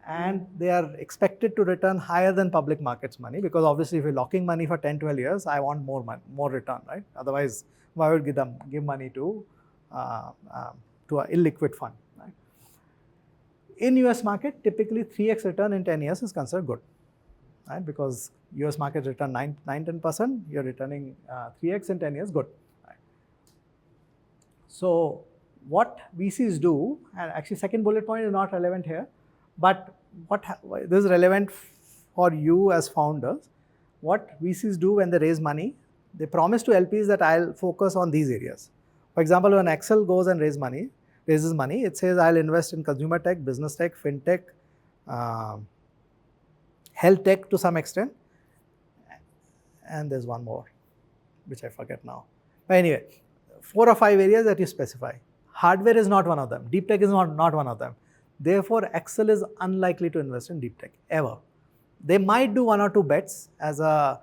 and they are expected to return higher than public markets money, because obviously if you're locking money for 10, 12 years, I want more return, right? Otherwise, why would give money to an illiquid fund, right? In US market, typically 3x return in 10 years is considered good, right? Because US market return 9-10%, you're returning 3x in 10 years, good. Right? So what VCs do, and actually second bullet point is not relevant here, but this is relevant for you as founders. What VCs do when they raise money, they promise to LPs that I'll focus on these areas. For example, when Excel goes and raises money, it says I'll invest in consumer tech, business tech, fintech, health tech to some extent, and there's one more, which I forget now. But anyway, 4 or 5 areas that you specify. Hardware is not one of them. Deep tech is not one of them. Therefore, Excel is unlikely to invest in deep tech, ever. They might do 1 or 2 bets as a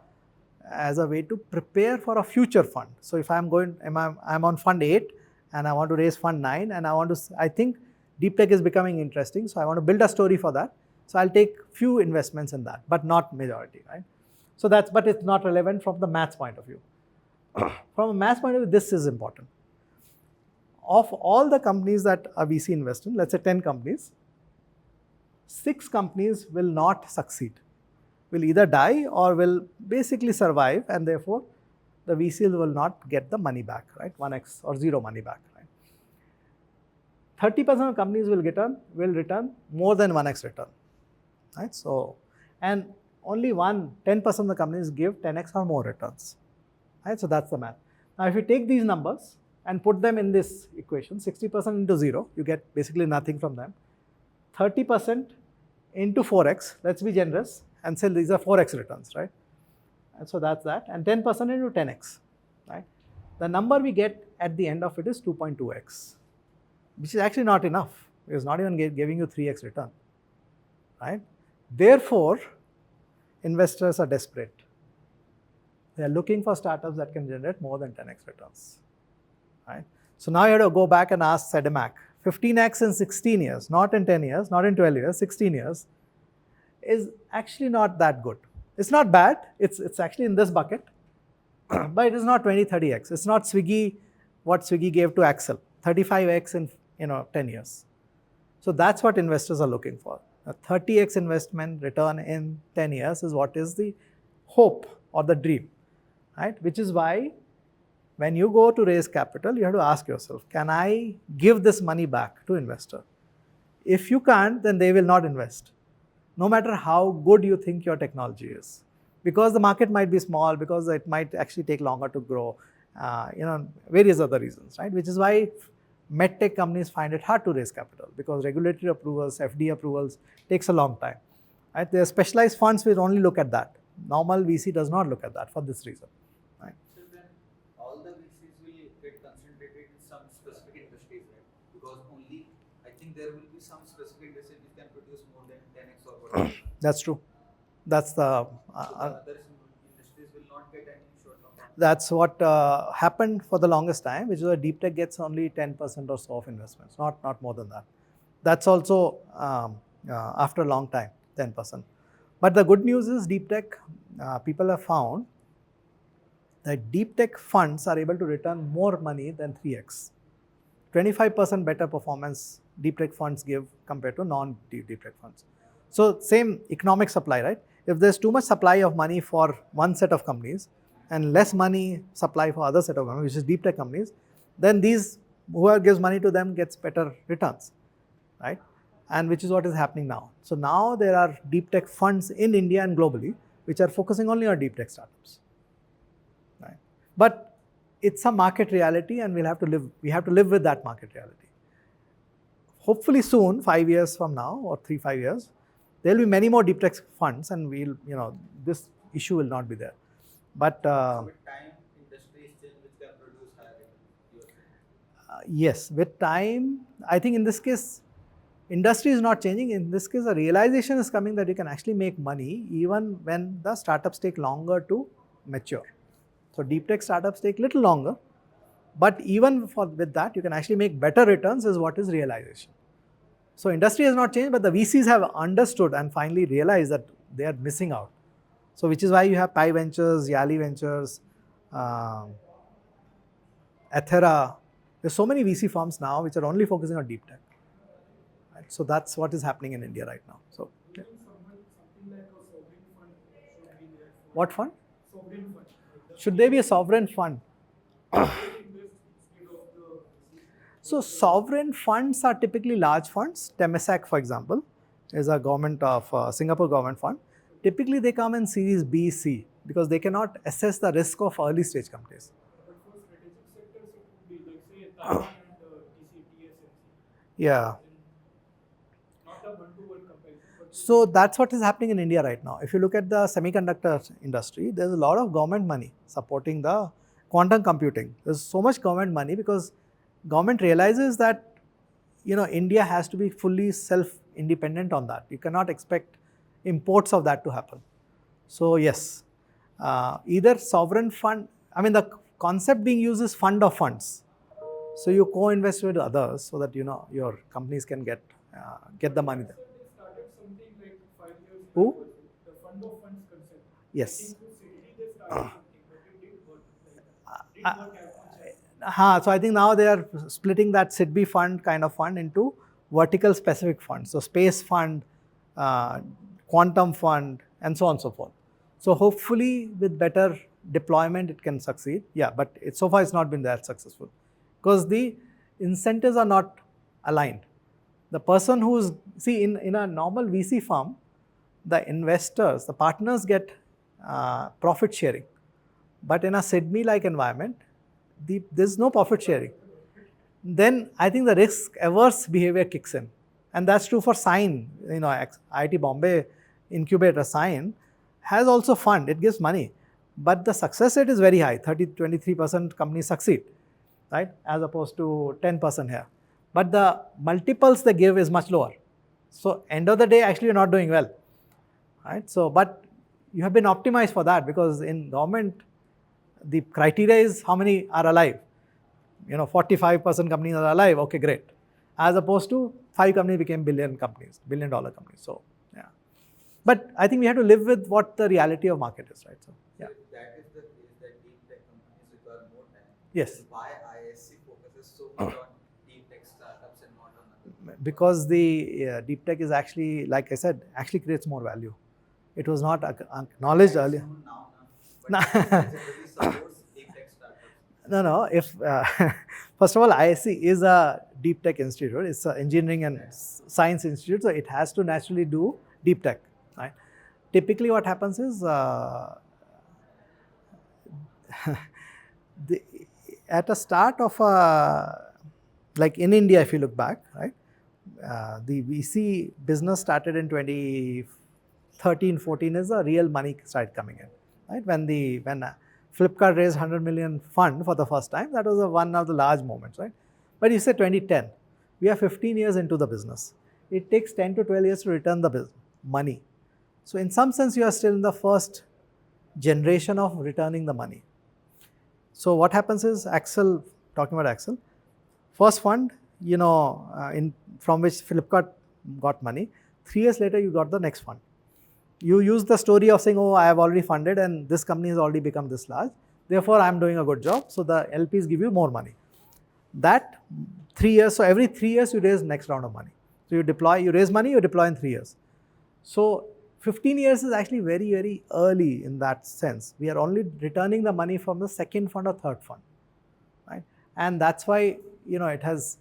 way to prepare for a future fund. So if I'm on fund 8 and I want to raise fund 9 and I think deep tech is becoming interesting, so I want to build a story for that. So I'll take few investments in that, but not majority, right? So but it's not relevant from the maths point of view. From a maths point of view, this is important. Of all the companies that a VC invests in, let's say 10 companies, 6 companies will not succeed, will either die or will basically survive, and therefore the VC will not get the money back, right? 1x or 0 money back, right? 30% of companies will return more than 1x return, right? So, and only 10% of the companies give 10x or more returns, right? So that's the math. Now, if you take these numbers and put them in this equation, 60% into 0, you get basically nothing from them. 30% into 4x, let's be generous, and say these are 4x returns, right? And so that's that, and 10% into 10x, right? The number we get at the end of it is 2.2x, which is actually not enough. It's not even giving you 3x return, right? Therefore, investors are desperate. They are looking for startups that can generate more than 10x returns, right? So now you have to go back and ask Sedemac, 15x in 16 years, not in 10 years, not in 12 years, 16 years, is actually not that good. It's not bad, it's actually in this bucket, but it is not 20, 30x. It's not what Swiggy gave to Axel, 35x in 10 years. So that's what investors are looking for. A 30x investment return in 10 years is what is the hope or the dream, right? Which is why when you go to raise capital, you have to ask yourself, can I give this money back to investor? If you can't, then they will not invest, no matter how good you think your technology is. Because the market might be small, because it might actually take longer to grow, various other reasons, right? Which is why medtech companies find it hard to raise capital, because regulatory approvals, FDA approvals takes a long time, right? There are specialized funds which only look at that. Normal VC does not look at that for this reason, right? So then all the VCs will get concentrated in some specific industries, right? Because only, I think there will be some specific industries which can produce more than 10x or whatever. That's true. That's the So the other industries will not get any short-term. That's what happened for the longest time, which is why deep tech gets only 10% or so of investments, not more than that. That's also after a long time, 10%. But the good news is deep tech, people have found that deep tech funds are able to return more money than 3x. 25% better performance deep tech funds give compared to non-deep tech funds. So same economic supply, right? If there's too much supply of money for one set of companies and less money supply for other set of companies, which is deep tech companies, then these, whoever gives money to them gets better returns, right? And which is what is happening now. So now there are deep tech funds in India and globally, which are focusing only on deep tech startups, right? But it's a market reality, and we have to live with that market reality. Hopefully soon, 5 years from now or 3-5 years, there will be many more deep tech funds, and this issue will not be there. But So with time, industries change which can produce higher returns, you are saying? yes, with time, I think in this case, industry is not changing. In this case, the realization is coming that you can actually make money even when the startups take longer to mature. So deep tech startups take little longer, but even with that, you can actually make better returns, is what is realization. So industry has not changed, but the VCs have understood and finally realized that they are missing out. So which is why you have Pi Ventures, Yali Ventures, Athera. There's so many VC firms now which are only focusing on deep tech. Right? So that's what is happening in India right now. So Do you think something like a sovereign fund should be there? what fund? Sovereign fund. Like the Should there be a sovereign fund? invest instead of the So sovereign funds are typically large funds. Temasek, for example, is a government of Singapore government fund. Typically, they come in series B, C, because they cannot assess the risk of early stage companies. but for strategic sectors it would be like say Tata and TCSMC. Yeah. Not a one-to-one comparison, but So that's what is happening in India right now. If you look at the semiconductor industry, there's a lot of government money supporting the quantum computing. There's so much government money because government realizes that India has to be fully self-independent on that. You cannot expect imports of that to happen. So yes, either sovereign fund, the concept being used is fund of funds. So you co-invest with others so that your companies can get the money there. they started something like 5 years Who? back, the fund of funds concept. Yes. I think with Citi they started something, but it didn't work. Didn't work as much as So I think now they are splitting that SIDBI fund kind of fund into vertical specific funds. So space fund, quantum fund, and so on and so forth. So hopefully with better deployment it can succeed. Yeah, but so far it's not been that successful because the incentives are not aligned. The person who's, in a normal VC firm, the investors, the partners get profit sharing. But in a SIDBI-like environment, there's no profit sharing. Then I think the risk-averse behavior kicks in. And that's true for Sign. IIT Bombay incubator Sign has also fund. It gives money. But the success rate is very high. 23% companies succeed, right? As opposed to 10% here. But the multiples they give is much lower. So end of the day, actually you're not doing well, right? So, but you have been optimized for that because in government, the criteria is how many are alive. 45% companies are alive. Okay, great. As opposed to 5 companies became $1 billion companies. So, yeah. But I think we have to live with what the reality of market is, right? So, yeah. So if that is the case that deep tech companies require more time, Yes. why ISC focuses so much on deep tech startups and not on other? Because the deep tech is actually, like I said, actually creates more value. It was not acknowledged earlier. Now, but generally supports deep tech startups. No. If first of all, ISC is a deep tech institute. It's an engineering and science institute, so it has to naturally do deep tech. Right? Typically, what happens is at the start of like in India, if you look back, right, the VC business started in 2013-14 is the real money started coming in. Right? When Flipkart raised 100 million fund for the first time, that was one of the large moments, right? But you say 2010, we are 15 years into the business. It takes 10 to 12 years to return the money. So in some sense, you are still in the first generation of returning the money. So what happens is talking about Axel, first fund, from which Flipkart got money. 3 years later, you got the next fund. You use the story of saying, oh, I have already funded and this company has already become this large. Therefore, I am doing a good job. So the LPs give you more money. That 3 years, so every 3 years you raise next round of money. So you raise money, you deploy in 3 years. So 15 years is actually very, very early in that sense. We are only returning the money from the second fund or third fund, right? And that's why, it has,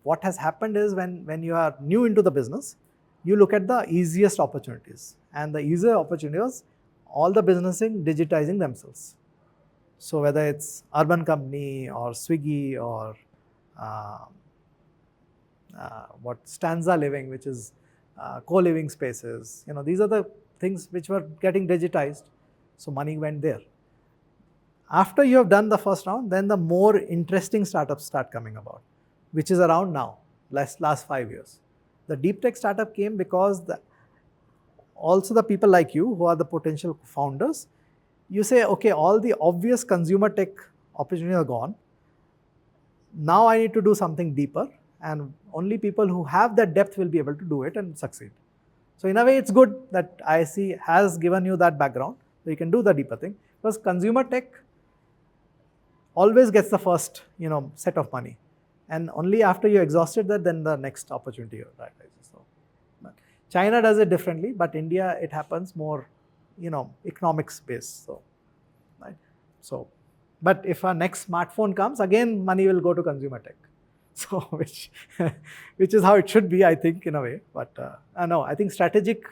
what has happened is when you are new into the business, you look at the easiest opportunities. And the easier opportunities, all the businesses digitizing themselves. So whether it's urban company or Swiggy or what Stanza Living, which is co-living spaces, these are the things which were getting digitized. So money went there. After you have done the first round, then the more interesting startups start coming about, which is around now, last 5 years. The deep tech startup came because also the people like you who are the potential founders, you say, okay, all the obvious consumer tech opportunities are gone. Now I need to do something deeper, and only people who have that depth will be able to do it and succeed. So in a way, it's good that ISC has given you that background, so you can do the deeper thing, because consumer tech always gets the first, set of money, and only after you exhausted that, then the next opportunity arises. So, China does it differently, but India, it happens more, economics based. So, right. So, but if our next smartphone comes, again, money will go to consumer tech. So, which is how it should be, I think, in a way. But no, I think strategic,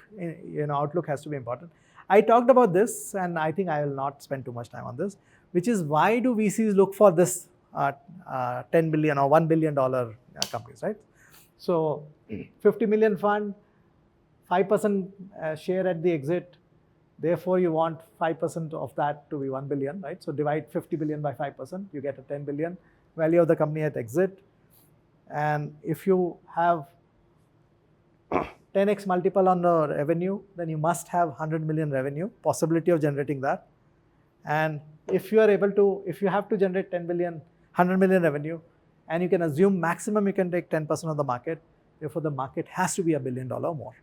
outlook has to be important. I talked about this, and I think I will not spend too much time on this, which is why do VCs look for this 10 billion or $1 billion companies, right? So 50 million fund, 5% share at the exit. Therefore, you want 5% of that to be 1 billion, right? So divide 50 billion by 5%, you get a 10 billion value of the company at exit. And if you have 10x multiple on the revenue, then you must have 100 million revenue, possibility of generating that. And if you are able to, if you have to generate 10 billion, 100 million revenue, and you can assume maximum you can take 10% of the market, therefore the market has to be $1 billion or more.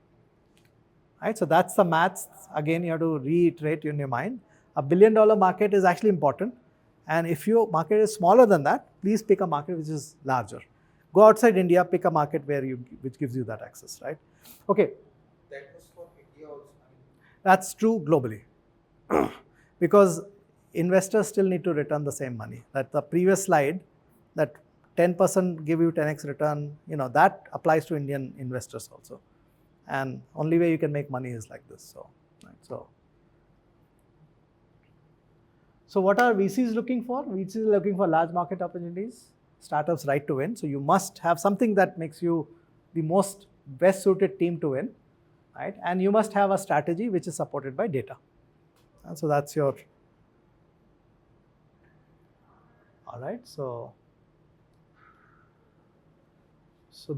Right? So that's the maths. Again, you have to reiterate in your mind. $1 billion market is actually important. And if your market is smaller than that, please pick a market which is larger. Go outside India, pick a market which gives you that access, right? Okay. That was for India also. That's true globally. Because investors still need to return the same money. That the previous slide, that 10% give you 10x return, that applies to Indian investors also. And only way you can make money is like this. So, right, so what are VCs looking for? VCs are looking for large market opportunities, startups right to win. So you must have something that makes you the most best suited team to win, right? And you must have a strategy which is supported by data. And so that's your, all right. So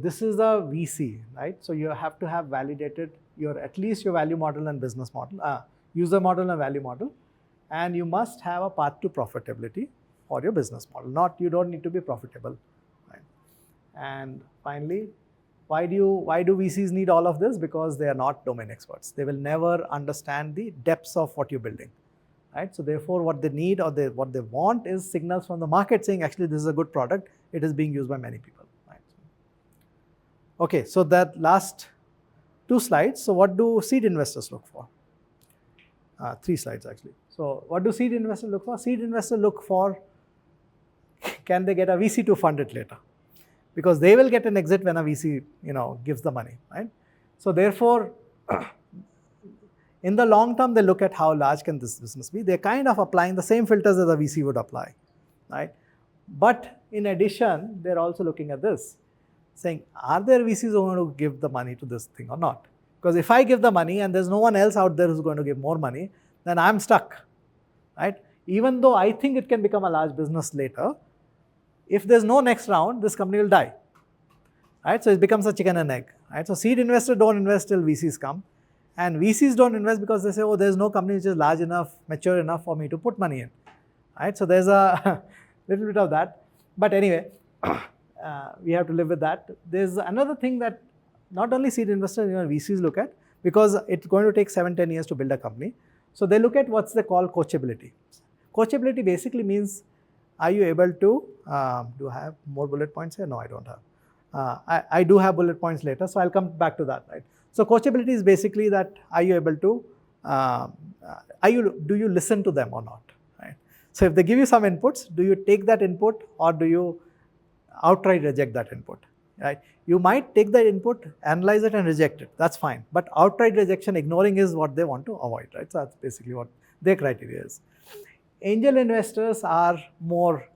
this is the VC, right? So you have to have validated at least your value model and business model, user model and value model, and you must have a path to profitability for your business model. You don't need to be profitable, right? And finally, why do VCs need all of this? Because they are not domain experts. They will never understand the depths of what you're building, right? So therefore, what they need or what they want is signals from the market saying, actually, this is a good product. It is being used by many people. Okay, so that last 2 slides. So what do seed investors look for? 3 slides actually. So what do seed investors look for? Seed investors look for, can they get a VC to fund it later? Because they will get an exit when a VC, gives the money, right? So therefore, in the long term, they look at how large can this business be. They're kind of applying the same filters as a VC would apply, right? But in addition, they're also looking at this, saying, are there VCs who are going to give the money to this thing or not? Because if I give the money and there's no one else out there who's going to give more money, then I'm stuck, right? Even though I think it can become a large business later, if there's no next round, this company will die, right? So it becomes a chicken and egg, right? So seed investors don't invest till VCs come, and VCs don't invest because they say, oh, there's no company which is large enough, mature enough for me to put money in, right? So there's a little bit of that. But anyway, we have to live with that. There's another thing that not only seed investors, VCs look at, because it's going to take 7-10 years to build a company. So they look at what's they call coachability. Coachability basically means, are you able to, do I have more bullet points here? No, I don't have. I do have bullet points later, so I'll come back to that, right? So coachability is basically that are you able to, do you listen to them or not, right? So if they give you some inputs, do you take that input or do you outright reject that input, right? You might take the input, analyze it and reject it, that's fine. But outright rejection, ignoring is what they want to avoid, right? So that's basically what their criteria is. Angel investors are more,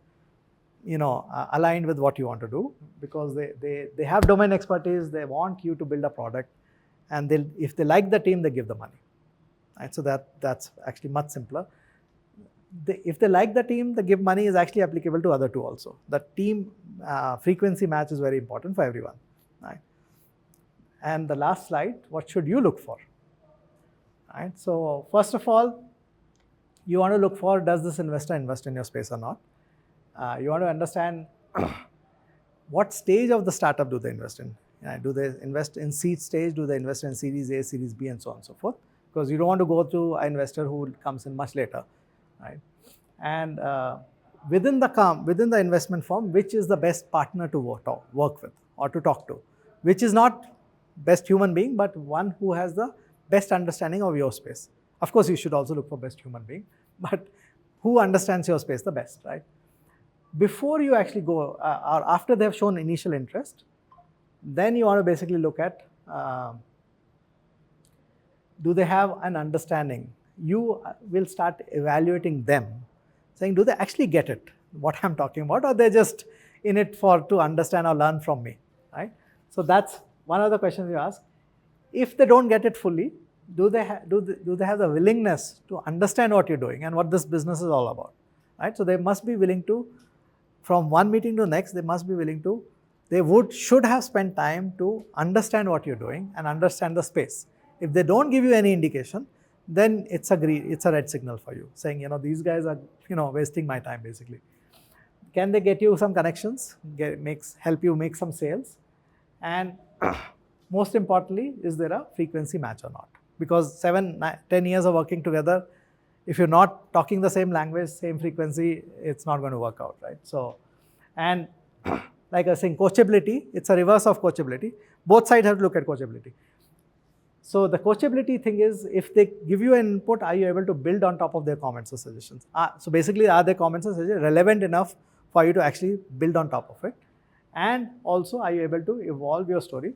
aligned with what you want to do because they have domain expertise, they want you to build a product, and if they like the team, they give the money, right? So that's actually much simpler. If they like the team, the give money is actually applicable to other two also. The team frequency match is very important for everyone, right? And the last slide, what should you look for, right? So first of all, you want to look for, does this investor invest in your space or not? You want to understand what stage of the startup do they invest in? Do they invest in seed stage? Do they invest in Series A, Series B, and so on and so forth? Because you don't want to go to an investor who comes in much later, right? And within the investment firm, which is the best partner to work with or to talk to? Which is not best human being, but one who has the best understanding of your space. Of course, you should also look for best human being, but who understands your space the best, right? Before you actually go, or after they have shown initial interest, then you want to basically look at, do they have an understanding? You will start evaluating them, saying, do they actually get it, what I'm talking about, or they're just in it to understand or learn from me, right? So that's one of the questions you ask. If they don't get it fully, do they have the willingness to understand what you're doing and what this business is all about, right? So they must be willing to, from one meeting to next, should have spent time to understand what you're doing and understand the space. If they don't give you any indication, then it's a red signal for you, saying, these guys are, wasting my time basically. Can they get you some connections, help you make some sales? And most importantly, is there a frequency match or not? Because 7-10 years of working together, if you're not talking the same language, same frequency, it's not going to work out, right? So, and like I was saying, coachability, it's a reverse of coachability. Both sides have to look at coachability. So the coachability thing is, if they give you an input, are you able to build on top of their comments or suggestions? So basically, are their comments or suggestions relevant enough for you to actually build on top of it? And also, are you able to evolve your story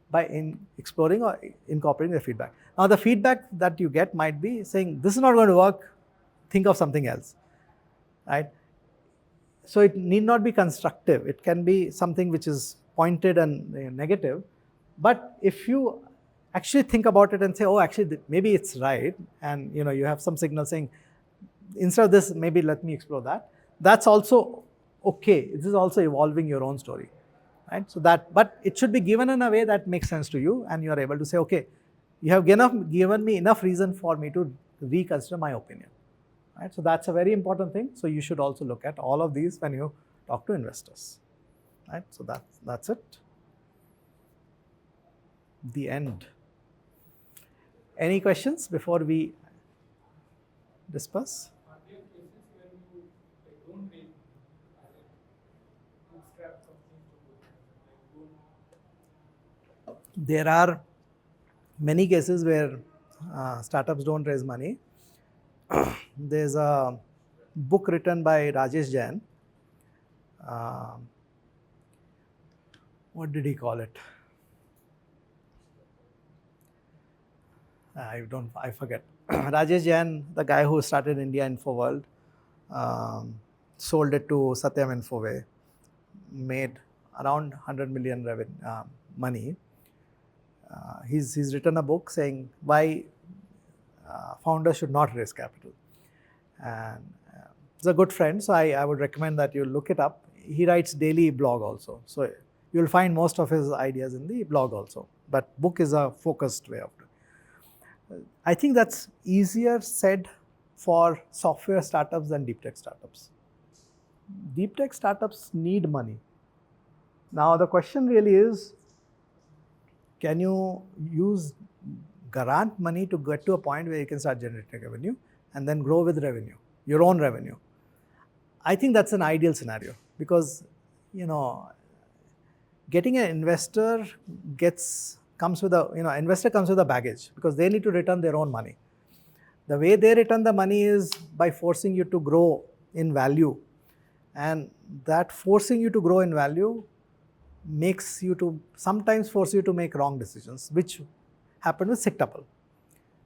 by exploring or incorporating the feedback? Now, the feedback that you get might be saying, this is not going to work, think of something else, right? So it need not be constructive. It can be something which is pointed and negative. But if you actually think about it and say, oh, actually, maybe it's right, and you have some signal saying, instead of this, maybe let me explore that. That's also okay. This is also evolving your own story, right? So but it should be given in a way that makes sense to you, and you are able to say, okay, you have given me enough reason for me to reconsider my opinion, right? So that's a very important thing. So you should also look at all of these when you talk to investors, right? So that's it. The end. Any questions before we disperse? Are there cases where you don't raise money, as in bootstrap companies to go, There are many cases where startups don't raise money. There's a book written by Rajesh Jain. What did he call it? I forget. Rajesh Jain, the guy who started India InfoWorld, sold it to Satyam Infoway, made around 100 million money. He's written a book saying why founders should not raise capital. And he's a good friend, so I would recommend that you look it up. He writes daily blog also. So you'll find most of his ideas in the blog also. But book is a focused way of it. I think that's easier said for software startups than deep tech startups. Deep tech startups need money. Now the question really is, can you use grant money to get to a point where you can start generating revenue and then grow with revenue, your own revenue? I think that's an ideal scenario because, getting an investor gets comes with a, investor comes with a baggage because they need to return their own money. The way they return the money is by forcing you to grow in value, and that forcing you to grow in value makes you to sometimes force you to make wrong decisions, which happened with Sictuple.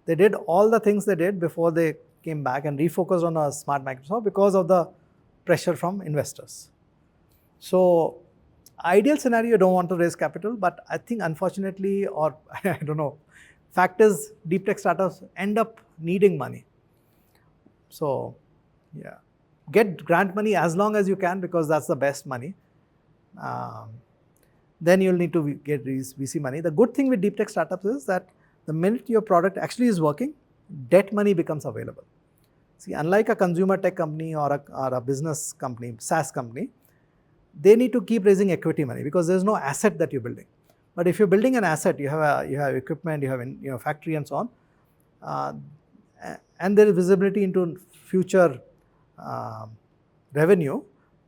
They did all the things they did before they came back and refocused on a smart Microsoft because of the pressure from investors. So, ideal scenario, you don't want to raise capital, but I think unfortunately, or I don't know, fact is deep tech startups end up needing money. So, yeah, get grant money as long as you can because that's the best money. Then you'll need to get VC money. The good thing with deep tech startups is that the minute your product actually is working, debt money becomes available. See, unlike a consumer tech company or a business company, SaaS company, they need to keep raising equity money because there's no asset that you're building. But if you're building an asset, you have equipment, you have factory and so on, and there is visibility into future revenue,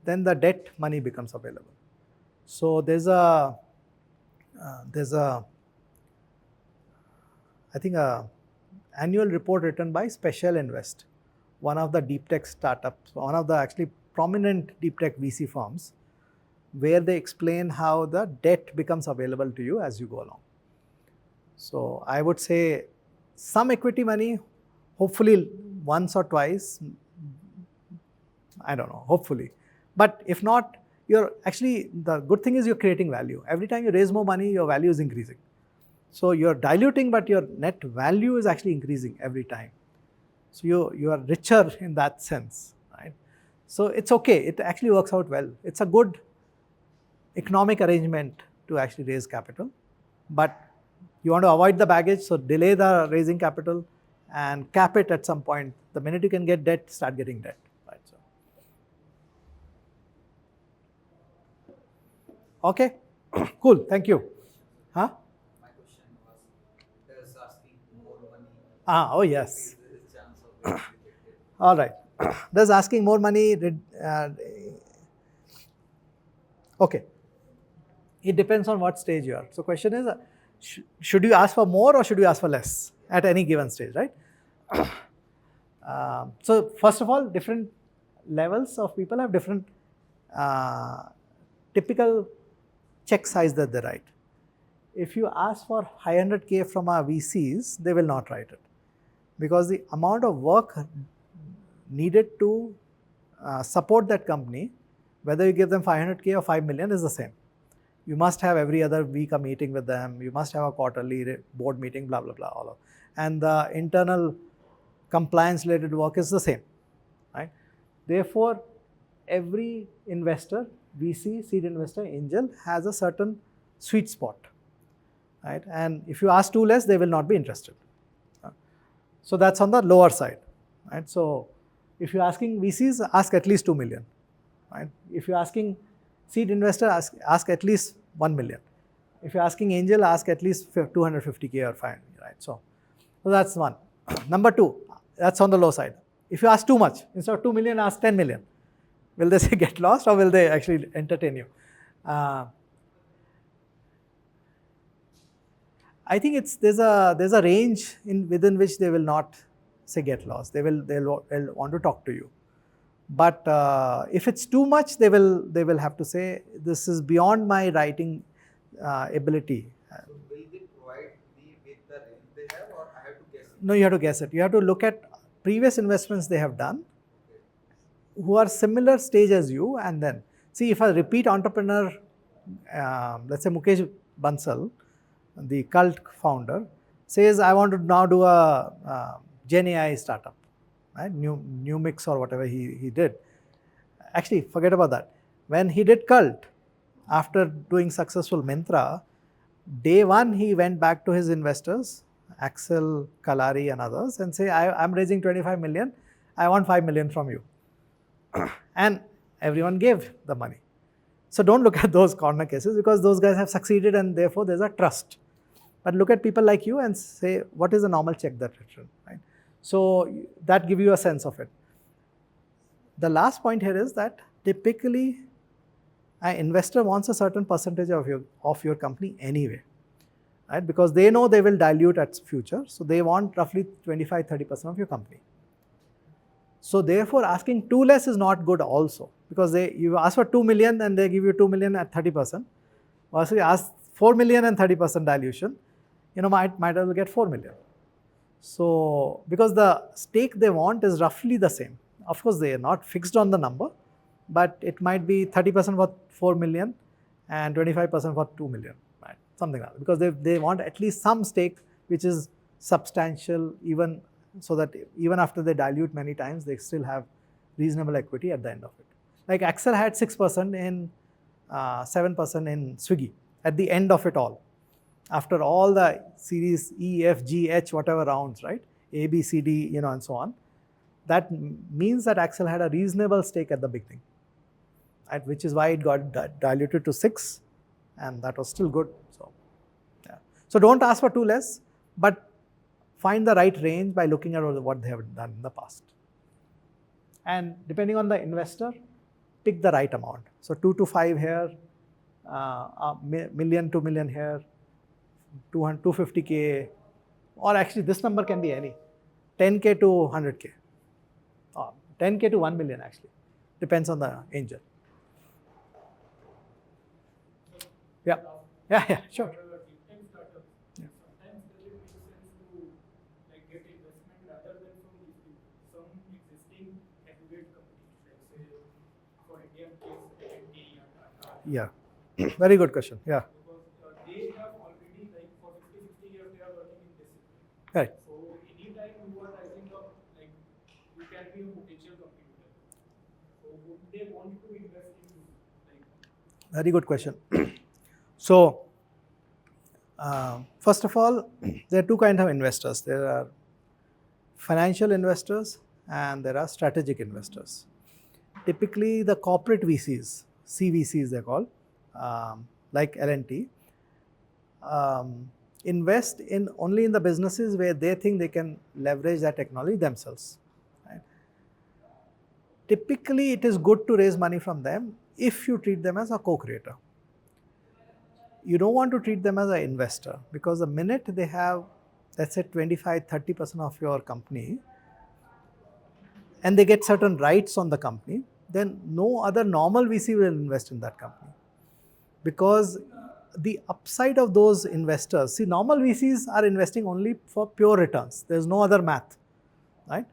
then the debt money becomes available. So there's a I think a annual report written by Special Invest, one of the deep tech startups, one of the actually prominent deep tech VC firms, where they explain how the debt becomes available to you as you go along. So I would say some equity money, hopefully once or twice, I don't know, hopefully. But if not, the good thing is you're creating value. Every time you raise more money, your value is increasing. So you're diluting, but your net value is actually increasing every time. So you are richer in that sense, right? So it's okay, it actually works out well. It's a good economic arrangement to actually raise capital, but you want to avoid the baggage, so delay the raising capital and cap it at some point. The minute you can get debt, start getting debt, right? So, okay, cool, thank you. Huh? My question was, does asking more money Oh yes. increase the chance of getting rejected? All right. Does asking more money, okay. It depends on what stage you are. So question is, should you ask for more or should you ask for less at any given stage, right? So first of all, different levels of people have different typical check size that they write. If you ask for 500K from our VCs, they will not write it because the amount of work needed to support that company, whether you give them 500K or 5 million, is the same. You must have every other week a meeting with them. You must have a quarterly board meeting, blah, blah, blah, all of. And the internal compliance related work is the same, right? Therefore, every investor, VC, seed investor, angel, has a certain sweet spot, right? And if you ask too less, they will not be interested. So that's on the lower side, right? So if you're asking VCs, ask at least 2 million, right? If you're asking seed investor, ask at least 1 million. If you're asking angel, ask at least 250K or 500, right? So that's one. Number two, that's on the low side. If you ask too much, instead of 2 million, ask 10 million. Will they say get lost or will they actually entertain you? I think there's a range within which they will not say get lost. They'll want to talk to you. But if it's too much, they will have to say this is beyond my writing ability. So will they provide me with the range they have, or I have to guess it? No, you have to guess it. You have to look at previous investments they have done, who are similar stage as you, and then see if a repeat entrepreneur, let's say Mukesh Bansal, the cult founder, says I want to now do a Gen AI startup, right? New mix or whatever he did. Actually, forget about that. When he did cult, after doing successful Myntra, day one he went back to his investors, Axel, Kalari and others, and say I'm raising 25 million, I want 5 million from you. And everyone gave the money. So don't look at those corner cases because those guys have succeeded and therefore there's a trust. But look at people like you and say, what is a normal check that written, right? So that gives you a sense of it. The last point here is that typically an investor wants a certain percentage of your company anyway. right? Because they know they will dilute at future, so they want roughly 25-30% of your company. So therefore, asking too less is not good also, because you ask for 2 million and they give you 2 million at 30%. Versus you ask 4 million and 30% dilution, might as well get 4 million. So because the stake they want is roughly the same. Of course, they are not fixed on the number, but it might be 30% for 4 million and 25% for 2 million, right? Something like that. Because they want at least some stake which is substantial, even so that even after they dilute many times, they still have reasonable equity at the end of it. Like Axel had 6% in 7% in Swiggy at the end of it all. After all the series E, F, G, H, whatever rounds, right? A, B, C, D, and so on. That means that Axel had a reasonable stake at the beginning, right? Which is why it got diluted to 6, and that was still good. So, yeah. So don't ask for too less, but find the right range by looking at what they have done in the past. And depending on the investor, pick the right amount. So 2 to 5 here, million, 2 million here, 250K, or actually this number can be any, 10K to 100K, or 10K to 1 million actually, depends on the angel. Yeah, sure. Sometimes does it make sense to like get investment rather than from some existing heavyweight companies, like say for Indian case AT&T and Tata? Yeah, very good question. Yeah. Because they have already like for 50-60 years they are working in this sector. Right. So anytime you are rising up, like you can be a potential competitor. So would they want to invest in you? Like, Very good question. So, first of all, there are two kinds of investors. There are financial investors and there are strategic investors. Typically, the corporate VCs, CVCs they're called, like L&T, invest only in the businesses where they think they can leverage that technology themselves. Right? Typically, it is good to raise money from them if you treat them as a co-creator. You don't want to treat them as an investor, because the minute they have, let's say 25-30% of your company and they get certain rights on the company, then no other normal VC will invest in that company. Because the upside of those investors, see, normal VCs are investing only for pure returns. There's no other math, right?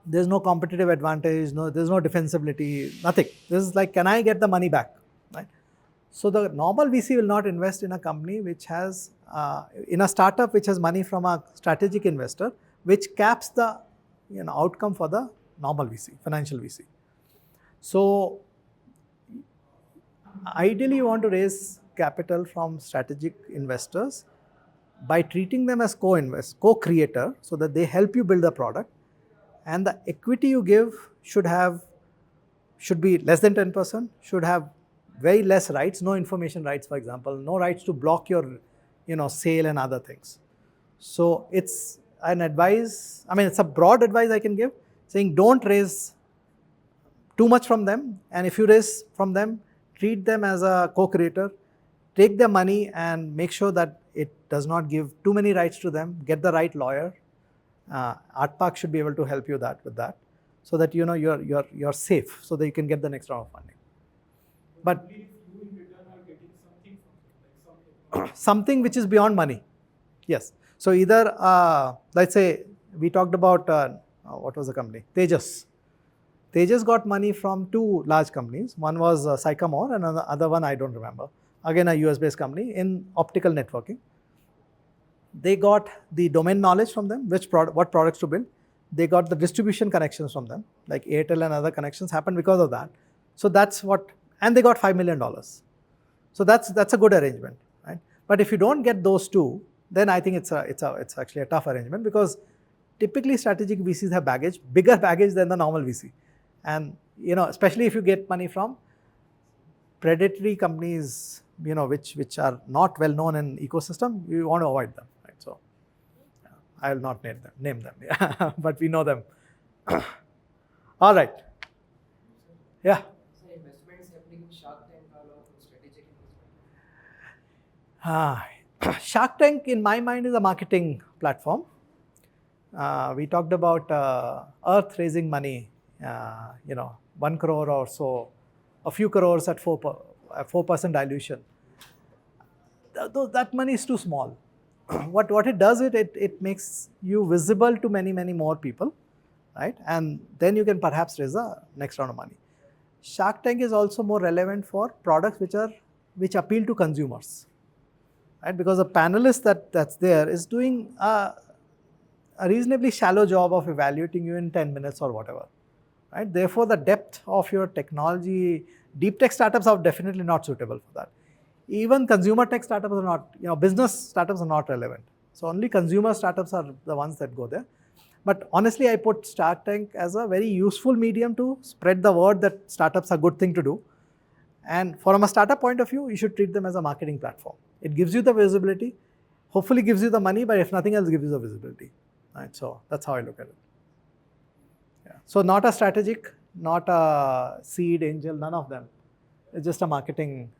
There's no competitive advantage, there's no defensibility, nothing. This is like, can I get the money back, right? So the normal VC will not invest in a company which has, in a startup which has money from a strategic investor, which caps the outcome for the normal VC, financial VC. So ideally you want to raise capital from strategic investors by treating them as co-creator, so that they help you build the product, and the equity you give should be less than 10%, should have very less rights, no information rights, for example, no rights to block your sale and other things. So it's an advice, it's a broad advice I can give, saying don't raise too much from them, and if you raise from them, treat them as a co-creator, take their money and make sure that it does not give too many rights to them, get the right lawyer. ARTPARK should be able to help you with that, so that you're safe, so that you can get the next round of funding. But only if you in return are getting something from it, like some something which is beyond money. Yes. So either, let's say, we talked about, what was the company? Tejas. Tejas got money from 2 large companies. One was Sycamore and the other one I don't remember. Again, a US-based company in optical networking. They got the domain knowledge from them, what products to build. They got the distribution connections from them, like Airtel and other connections happened because of that. So that's what, and they got $5 million. So that's a good arrangement, right? But if you don't get those two, then I think it's actually a tough arrangement, because typically strategic VCs have baggage, bigger baggage than the normal VC. And especially if you get money from predatory companies, which are not well known in ecosystem, you want to avoid them, right? So I will not name them, yeah. But we know them. All right. Yeah. So investments happening in Shark Tank are a lot of strategic investment. Shark Tank, in my mind, is a marketing platform. We talked about Earth raising money, 1 crore or so, a few crores at 4% dilution. That money is too small. What it does, it makes you visible to many, many more people, right? And then you can perhaps raise the next round of money. Shark Tank is also more relevant for products which appeal to consumers, right? Because the panelist that's there is doing a reasonably shallow job of evaluating you in 10 minutes or whatever, right? Therefore, the depth of your technology, deep tech startups are definitely not suitable for that. Even consumer tech startups are not, business startups are not relevant. So only consumer startups are the ones that go there. But honestly, I put Shark Tank as a very useful medium to spread the word that startups are a good thing to do. And from a startup point of view, you should treat them as a marketing platform. It gives you the visibility, hopefully gives you the money, but if nothing else, gives you the visibility. Right? So that's how I look at it. Yeah. So not a strategic, not a seed, angel, none of them. It's just a marketing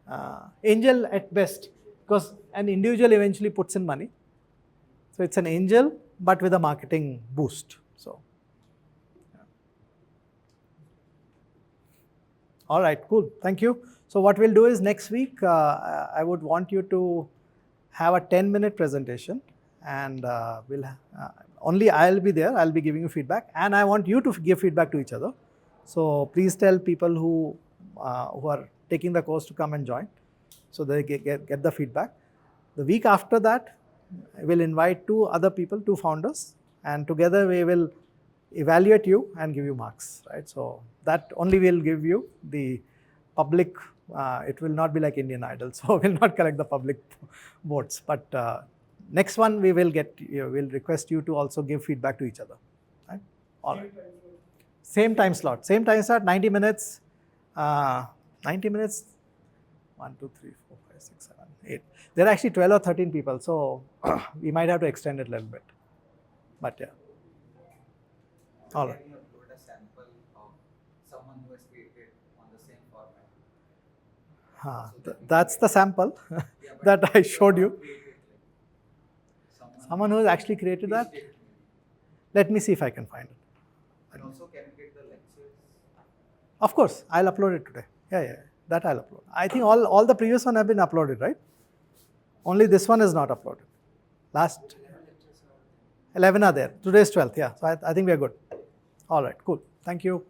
angel at best, because an individual eventually puts in money. So it's an angel, but with a marketing boost. So, yeah. All right, cool. Thank you. So what we'll do is next week, I would want you to have a 10-minute presentation, and only I'll be there. I'll be giving you feedback, and I want you to give feedback to each other. So please tell people who are taking the course to come and join, so they get the feedback. The week after that, I will invite 2 other people, 2 founders, and together we will evaluate you and give you marks, right? So that only will give you the public, it will not be like Indian Idol, so we'll not collect the public votes. But next one, we'll request you to also give feedback to each other, right? All right. Same time slot, 90 minutes, 90 minutes, 1, 2, 3, 4, 5, 6, 7, 8. There are actually 12 or 13 people, so we might have to extend it a little bit. But yeah. All right. Can you upload a sample of someone who has created on the same format? That's the sample that I showed you. Someone who has actually created that? Let me see if I can find it. And also, can you get the lectures? Of course, I'll upload it today. Yeah, that I'll upload. I think all the previous one have been uploaded, right? Only this one is not uploaded. Last 11 are there. Today's 12th, yeah. So I think we are good. All right, cool. Thank you.